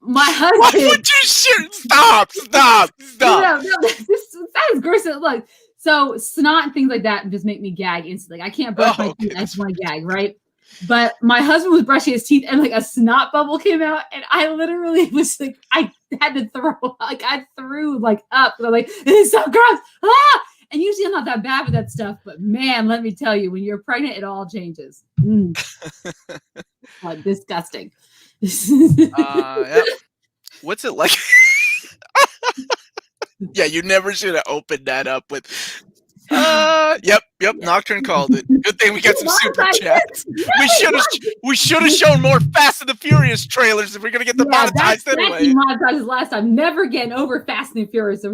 my husband. Why would you shoot? Stop! No, that is gross. Look, so snot and things like that just make me gag instantly. I can't brush my teeth. I just want to gag, right? But my husband was brushing his teeth and like a snot bubble came out, and I literally was like, I had to throw, like I threw like up. I'm like, this is so gross. Ah! And usually I'm not that bad with that stuff, but man, let me tell you, when you're pregnant, it all changes. Like, disgusting. Yep. What's it like? Yeah, you never should have opened that up with. Yep. Nocturne called it. Good thing we got some super chats. We should have shown more Fast and the Furious trailers if we're gonna get the monetized anyway. Demonetized last time. Never getting over Fast and the Furious.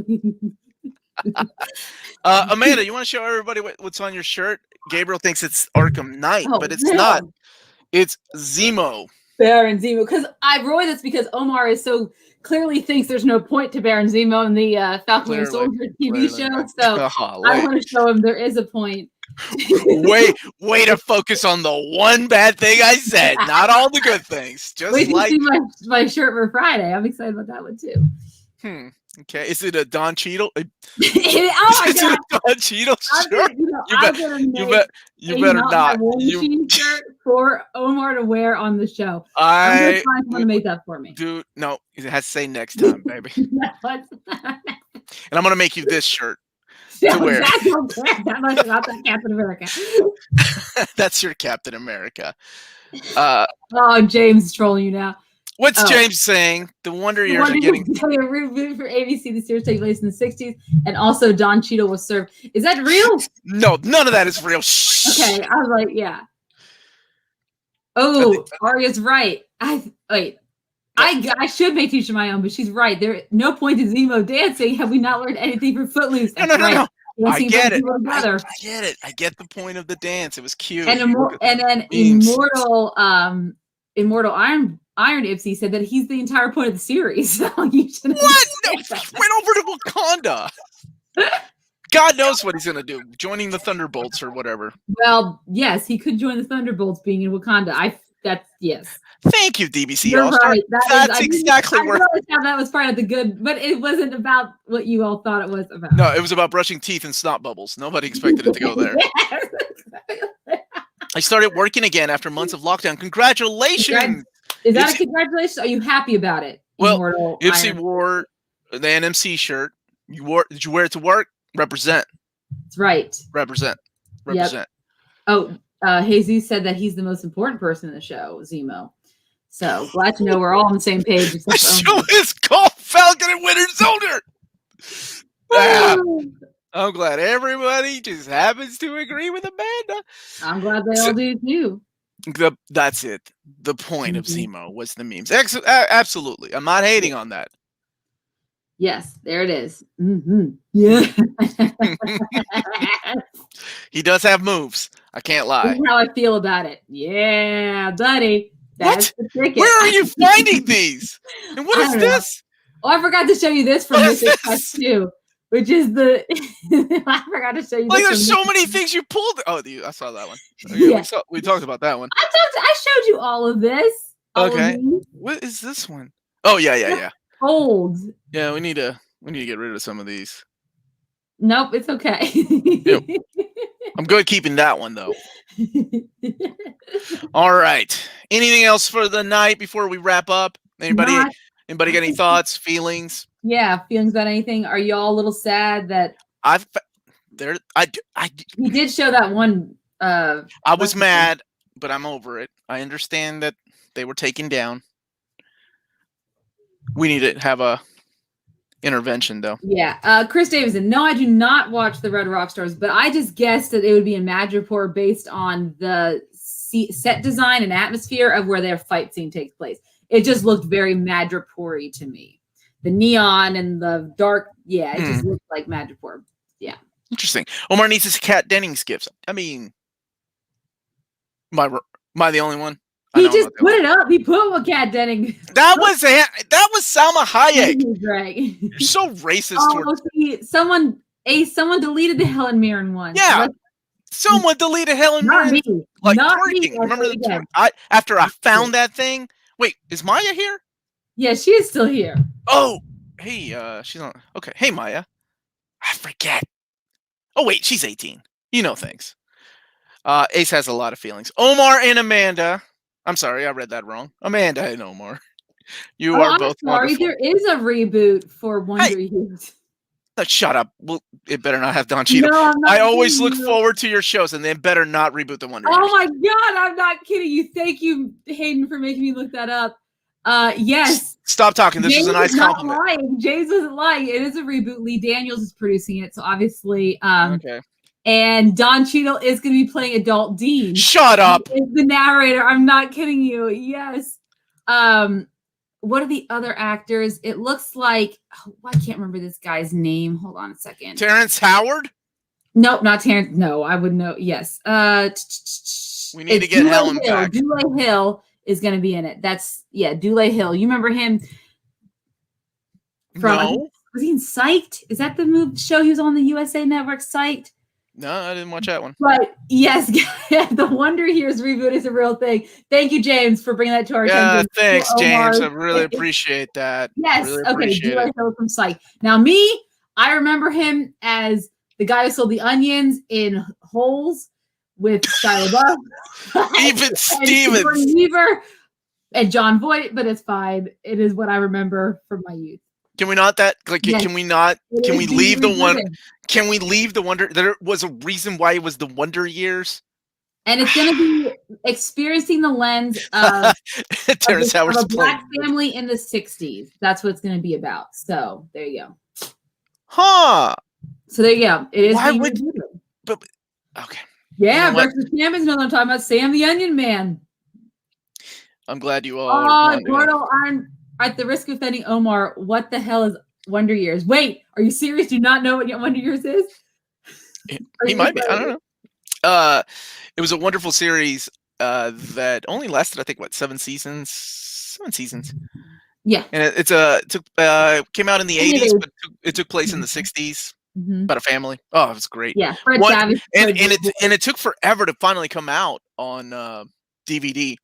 Amanda, you want to show everybody what's on your shirt? Gabriel thinks it's Arkham Knight, but it's not. It's Zemo. Baron Zemo. Because I wrote this because Omar is so clearly thinks there's no point to Baron Zemo in the Falcon and Soldier TV show. So I want to show him there is a point. way to focus on the one bad thing I said, not all the good things. Just wait to see my shirt for Friday. I'm excited about that one too. Okay, is it a Don Cheadle? Oh my God! A Don Cheadle shirt? You better not. Shirt for Omar to wear on the show. I'm gonna find someone to make that for me. Dude, no, it has to say next time, baby. And I'm gonna make you this shirt to wear. That's not Captain America. That's your Captain America. Oh, James is trolling you now. What's James saying? The Wonder Years are getting a reboot for ABC. The series takes place in the 60s, and also Don Cheadle was served. Is that real? No, none of that is real. Shh. Okay, I was like, yeah. Oh, Arya's right. I should make Tisha my own, but she's right. There no point in Zemo dancing. Have we not learned anything from Footloose? No. I get it. I get it. I get the point of the dance. It was cute. And then Immortal Iron Ipsy said that he's the entire point of the series. So you what? No, he went over to Wakanda. God knows what he's gonna do, joining the Thunderbolts or whatever. Well, yes, he could join the Thunderbolts, being in Wakanda. Yes. Thank you, DBC You're All-Star. right. That's exactly I where. realized how that was part of the good, but it wasn't about what you all thought it was about. No, it was about brushing teeth and snot bubbles. Nobody expected it to go there. I started working again after months of lockdown. Congratulations! Is that a congratulations? Are you happy about it? Well, Ipsy wore the NMC shirt. Did you wear it to work? Represent. That's right. Represent. Yep. Oh, Jesus said that he's the most important person in the show, Zemo. So glad to know we're all on the same page. The show is called Falcon and Winter Soldier. I'm glad everybody just happens to agree with Amanda. I'm glad they all do too. That's it. The point of Zemo was the memes. Absolutely. I'm not hating on that. Yes, there it is. Mm-hmm. Yeah. He does have moves. I can't lie. That's how I feel about it. Yeah, buddy. That's the ticket. Where are you finding these? And what is this? Oh, I forgot to show you this from Mythic Quest too, which is the. I forgot to show you. Like, this there's from so Mythic many Quest. things you pulled. Oh, I saw that one. Yeah, we talked about that one. I showed you all of this. Okay. What is this one? Oh, yeah. Old. Yeah, we need to get rid of some of these. Nope, it's okay. Yep. I'm good keeping that one though. All right. Anything else for the night before we wrap up? Anybody got any thoughts, feelings? Yeah, feelings about anything? Are y'all a little sad that he did show that one? I was mad, but I'm over it. I understand that they were taken down. We need to have a intervention though. Yeah. Chris Davison. No, I do not watch the Red Rockstars, but I just guessed that it would be a Madripoor based on the set design and atmosphere of where their fight scene takes place. It just looked very Madripoor-y to me. The neon and the dark. Yeah, it just looked like Madripoor. Yeah. Interesting. Omar needs his Kat Dennings gifts. I mean, am I the only one? He just put it up. He put what Kat Dennings. That was Salma Hayek. Right. You're so racist. Someone deleted the Helen Mirren one. Yeah. Someone deleted Helen Mirren. Me. Like not twerking. Me. Remember the after I found that thing? Wait, is Maya here? Yeah, she is still here. Oh, hey, she's on. Okay, hey Maya. I forget. Oh wait, she's 18. You know things. Ace has a lot of feelings. Omar and Amanda. I'm sorry, I read that wrong. Amanda and Omar. You are both wonderful. There is a reboot for Wonder Years. Shut up. Well, it better not have Don Cheadle. No, I always look forward to your shows, and they better not reboot the Wonder Years. Oh my God, I'm not kidding you. Thank you, Hayden, for making me look that up. Yes. Stop talking. This is a nice compliment. Lying. James wasn't lying. It is a reboot. Lee Daniels is producing it, so obviously. Okay. And Don Cheadle is going to be playing Adult Dean. Shut up. He is the narrator. I'm not kidding you. Yes. What are the other actors? It looks like I can't remember this guy's name. Hold on a second. Terrence Howard? Nope, not Terrence. No, I would know. Yes. We need to get Helen back. Dule Hill is going to be in it. Dule Hill. You remember him from? No. Was he in Psyched? Is that the show he was on the USA Network? Psyched. No, I didn't watch that one. But yes, the Wonder Years reboot is a real thing. Thank you, James, for bringing that to our attention. Thanks, James. I really appreciate that. Yes. Really okay. Dule Hill from Psych. Now, I remember him as the guy who sold the onions in Holes with Shia LaBeouf. Even Stevens. Weaver and John Voight, but it's fine. It is what I remember from my youth. Can we not that? Like, yes. Can we not? Can we leave the one? Can we leave the Wonder? There was a reason why it was the Wonder Years. And it's going to be experiencing the lens of, a black family in the 60s. That's what it's going to be about. So there you go. Huh. So there you go. It is. Why would? But okay. Yeah, Breakfast Champions know what I'm talking about. Sam the Onion Man. I'm glad you all. Gordo, I'm at the risk of offending Omar. What the hell is Wonder Years? Wait, are you serious? Do you not know what Wonder Years is? He might be. I don't know. It was a wonderful series that only lasted, I think, 7 seasons? 7 seasons. Yeah. And it came out in the 80s, but it took place in the 60s. Mm-hmm. About a family. Oh, it was great. Yeah. And it took forever to finally come out on DVD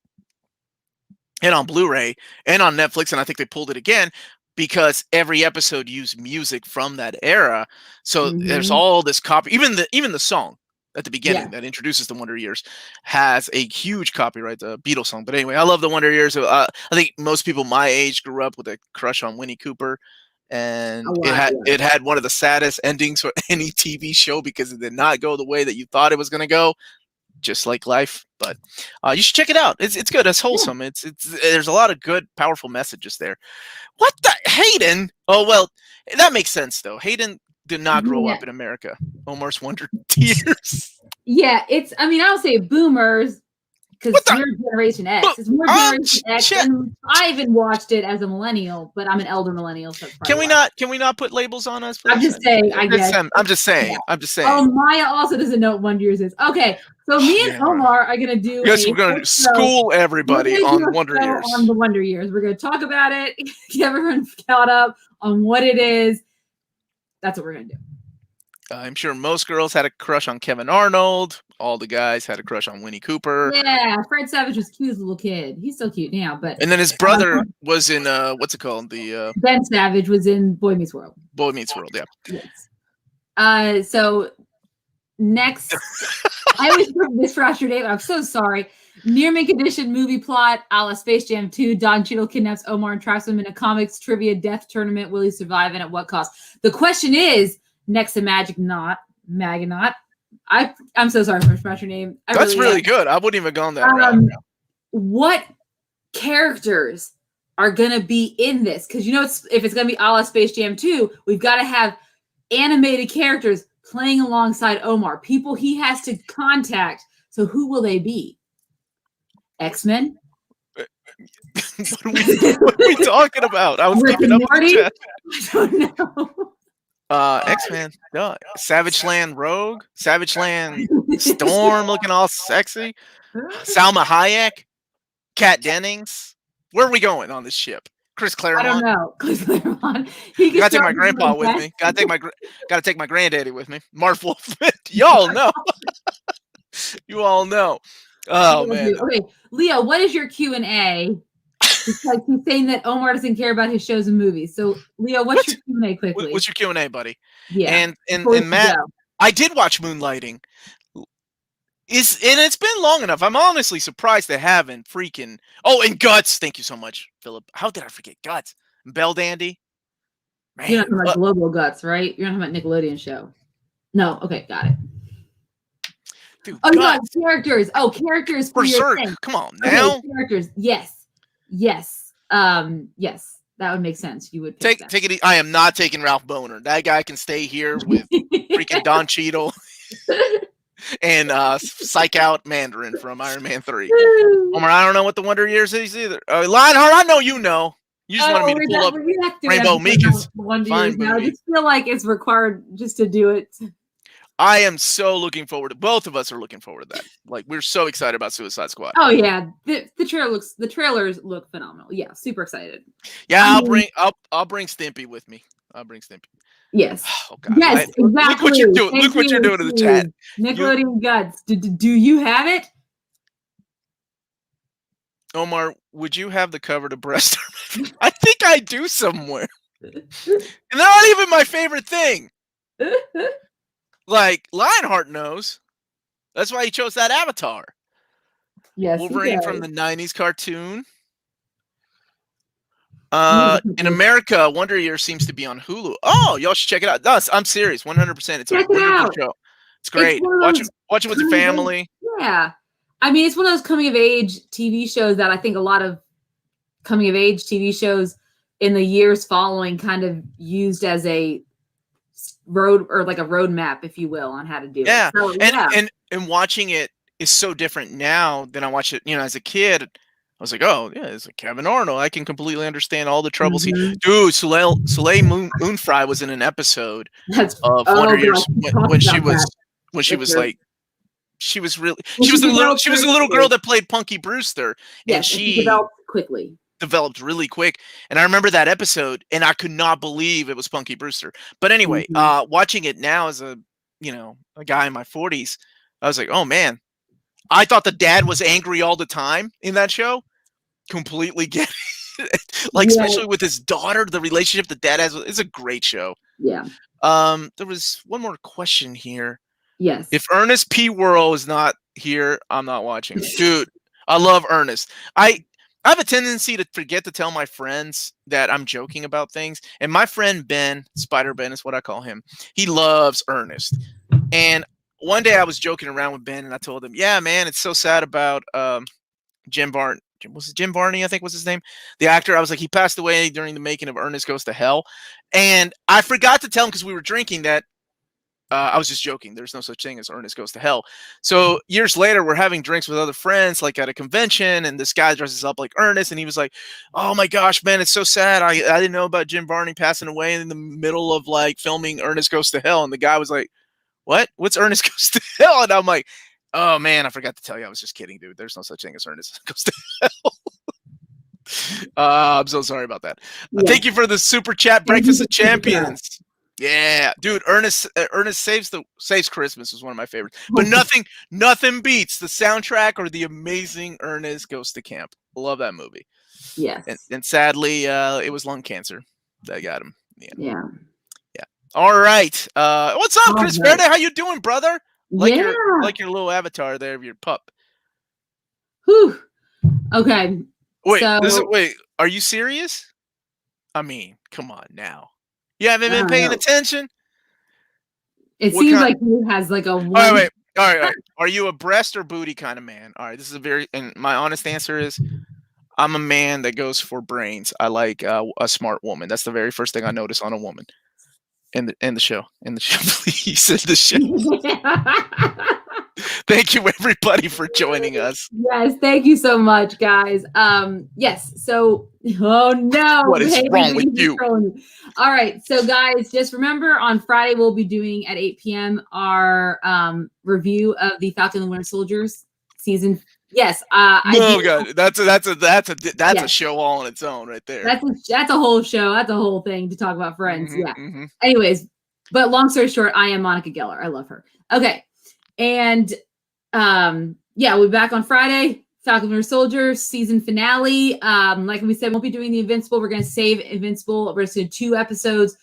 and on Blu-ray and on Netflix, and I think they pulled it again because every episode used music from that era. So there's all this copy. Even the song at the beginning that introduces the Wonder Years has a huge copyright, the Beatles song. But anyway, I love the Wonder Years. I think most people my age grew up with a crush on Winnie Cooper. And it had one of the saddest endings for any TV show because it did not go the way that you thought it was going to go, just like life. But you should check it out. It's good. It's wholesome. It's there's a lot of good, powerful messages there. What the Hayden? Oh well, that makes sense though. Hayden did not grow up in America. Omar's Wonder Years. Yeah, I would say boomers. because What the? we're Generation X. It's more Oh, Generation X, shit. and I even watched it as a millennial, but I'm an elder millennial, so it's Can probably we why. not? Can we not put labels on us, please? I'm just saying, I guess. I'm just saying. Yeah. I'm just Oh, saying. Maya also doesn't know what Wonder Years is. Okay, so me and Omar are gonna do. Yes, we're gonna school everybody on Wonder Years. On the Wonder Years, we're gonna talk about it, get everyone caught up on what it is. That's what we're gonna do. I'm sure most girls had a crush on Kevin Arnold. All the guys had a crush on Winnie Cooper. Yeah, Fred Savage was cute as a little kid. He's still cute now, but and then his brother was in what's it called? The Ben Savage was in Boy Meets World. Boy Meets World, yeah. Yes. So next, I always mispronounce your name. I'm so sorry. Near mint condition movie plot, a la Space Jam 2. Don Cheadle kidnaps Omar and traps him in a comics trivia death tournament. Will he survive and at what cost? The question is, next to Maginot. I'm so sorry for mispronouncing your name. That's really good. I wouldn't even gone that route. What characters are gonna be in this? Because if it's gonna be a la Space Jam 2, we've got to have animated characters playing alongside Omar, people he has to contact. So who will they be? X-Men? What are we talking about? I was looking up in the chat. I don't know. X-Men, Savage Land Rogue, Savage Land Storm, looking all sexy. Salma Hayek, Kat Dennings. Where are we going on this ship? Chris Claremont. I don't know. Chris Claremont. Gotta take my grandpa with me. Gotta take my granddaddy with me. Marv Wolfman. Y'all know. You all know. Oh man. Okay, Leo, what is your Q&A? Because he's saying that Omar doesn't care about his shows and movies. So, Leo, what's your Q&A quickly? What's your Q&A, buddy? Yeah. And Matt, I did watch Moonlighting. And it's been long enough. I'm honestly surprised they haven't freaking. Oh, and Guts. Thank you so much, Philip. How did I forget Guts? Bell Dandy. Man, you're not talking about Global Guts, right? You're not talking about Nickelodeon show. No. Okay, got it. Dude, oh, no, characters. Oh, characters for your thing. Come on now. Okay, characters. Yes. Yes. Yes. That would make sense. You would take it. I am not taking Ralph Boner. That guy can stay here with freaking Don Cheadle and psych out Mandarin from Iron Man 3. Omar, I don't know what the Wonder Years is either. Lionheart, I know you know. You just wanted me to pull up Rainbow Mika's fine movie. I just feel like it's required just to do it. I am so looking forward to. Both of us are looking forward to that. Like, we're so excited about Suicide Squad. Oh yeah, the trailers look phenomenal. Yeah, super excited. Yeah, I'll bring Stimpy with me. I'll bring Stimpy. Yes. Oh, God. Yes, exactly. Look what you're doing. Look what you're doing in the chat. Nickelodeon Guts. Do you have it? Omar, would you have the cover to Breast? I think I do somewhere. And they're not even my favorite thing. Like, Lionheart knows. That's why he chose that avatar. Yes. Wolverine from the 90s cartoon. In America, Wonder Years seems to be on Hulu. Oh, y'all should check it out. No, I'm serious. 100%. It's a wonderful show. It's great. Watch it with your family. Yeah. I mean, it's one of those coming of age TV shows that I think a lot of coming of age TV shows in the years following kind of used as a road or like a roadmap, if you will, on how to do it. So, and watching it is so different now than I watched it, as a kid. I was like, oh yeah, it's like Kevin Arnold. I can completely understand all the troubles dude, Soleil Moonfry was in an episode of Wonder Years when she was like she was a little girl that played Punky Brewster, and she developed really quick. And I remember that episode, and I could not believe it was Punky Brewster. But anyway, watching it now as a guy in my 40s, I was like, oh man, I thought the dad was angry all the time in that show. Completely get it. Especially with his daughter, the relationship the dad has. It's a great show. Yeah. There was one more question here. Yes. If Ernest P. Worrell is not here, I'm not watching. Dude, I love Ernest. I have a tendency to forget to tell my friends that I'm joking about things. And my friend Ben, Spider Ben is what I call him, he loves Ernest. And one day I was joking around with Ben, and I told him, yeah, man, it's so sad about Jim Barton. Was it Jim Barney, I think was his name? The actor. I was like, he passed away during the making of Ernest Goes to Hell. And I forgot to tell him, because we were drinking, that I was just joking. There's no such thing as Ernest Goes to Hell. So years later, we're having drinks with other friends, like at a convention, and this guy dresses up like Ernest, and he was like, "Oh my gosh, man, it's so sad. I didn't know about Jim Varney passing away in the middle of like filming Ernest Goes to Hell." And the guy was like, "What? What's Ernest Goes to Hell?" And I'm like, "Oh man, I forgot to tell you. I was just kidding, dude. There's no such thing as Ernest Goes to Hell." I'm so sorry about that. Thank you for the super chat, Breakfast of Champions. Yeah, dude, Ernest saves Christmas is one of my favorites. But nothing beats the soundtrack or the amazing Ernest Goes to Camp. Love that movie. Yes. And sadly, it was lung cancer that got him. Yeah. All right. What's up, Chris Verde? How you doing, brother? Like your little avatar there of your pup. Whew. Okay. Wait, are you serious? I mean, come on now. You haven't been paying attention? It seems like he has like a All right. Are you a breast or booty kind of man? All right, this is and my honest answer is I'm a man that goes for brains. I like a smart woman. That's the very first thing I notice on a woman. In the show. Please, in the show. Thank you, everybody, for joining us. Yes, thank you so much, guys. Yes, so, oh no. What is wrong with you? All right, so guys, just remember on Friday, we'll be doing at 8 p.m. our review of the Falcon and Winter Soldiers season. Yes. God, that's a show all on its own right there. That's a whole show. That's a whole thing to talk about Friends. Anyways, but long story short, I am Monica Geller. I love her. Okay. And we'll be back on Friday. Falcon Winter Soldier season finale. Like we said, we won't be doing the Invincible. We're going to save Invincible. We're just going to do 2 episodes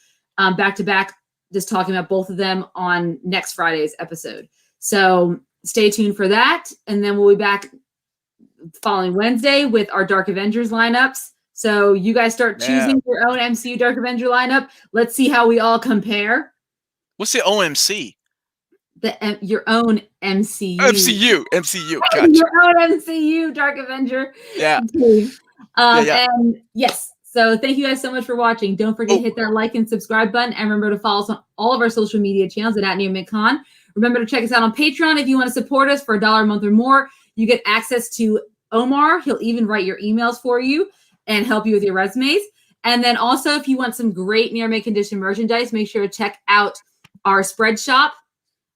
back to back, just talking about both of them on next Friday's episode. So stay tuned for that. And then we'll be back following Wednesday with our Dark Avengers lineups. So you guys start choosing your own MCU Dark Avenger lineup. Let's see how we all compare. What's the OMC? Your own MCU. MCU. Gotcha. Your own MCU Dark Avenger. Yeah. And yes. So thank you guys so much for watching. Don't forget to hit that like and subscribe button. And remember to follow us on all of our social media channels at nearmintcon. Remember to check us out on Patreon if you want to support us for $1 a month or more. You get access to Omar. He'll even write your emails for you and help you with your resumes. And then also, if you want some great near mint condition merchandise, make sure to check out our spread shop.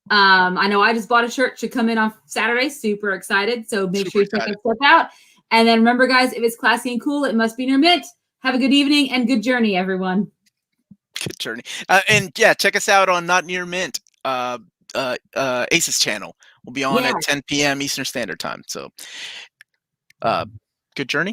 I know I just bought a shirt. Should come in on Saturday. Super excited. So make sure you check that stuff out. And then remember, guys, if it's classy and cool, it must be near mint. Have a good evening and good journey, everyone. Good journey. And check us out on Not Near Mint. Ace's channel will be on at 10 p.m. Eastern Standard Time. So good journey.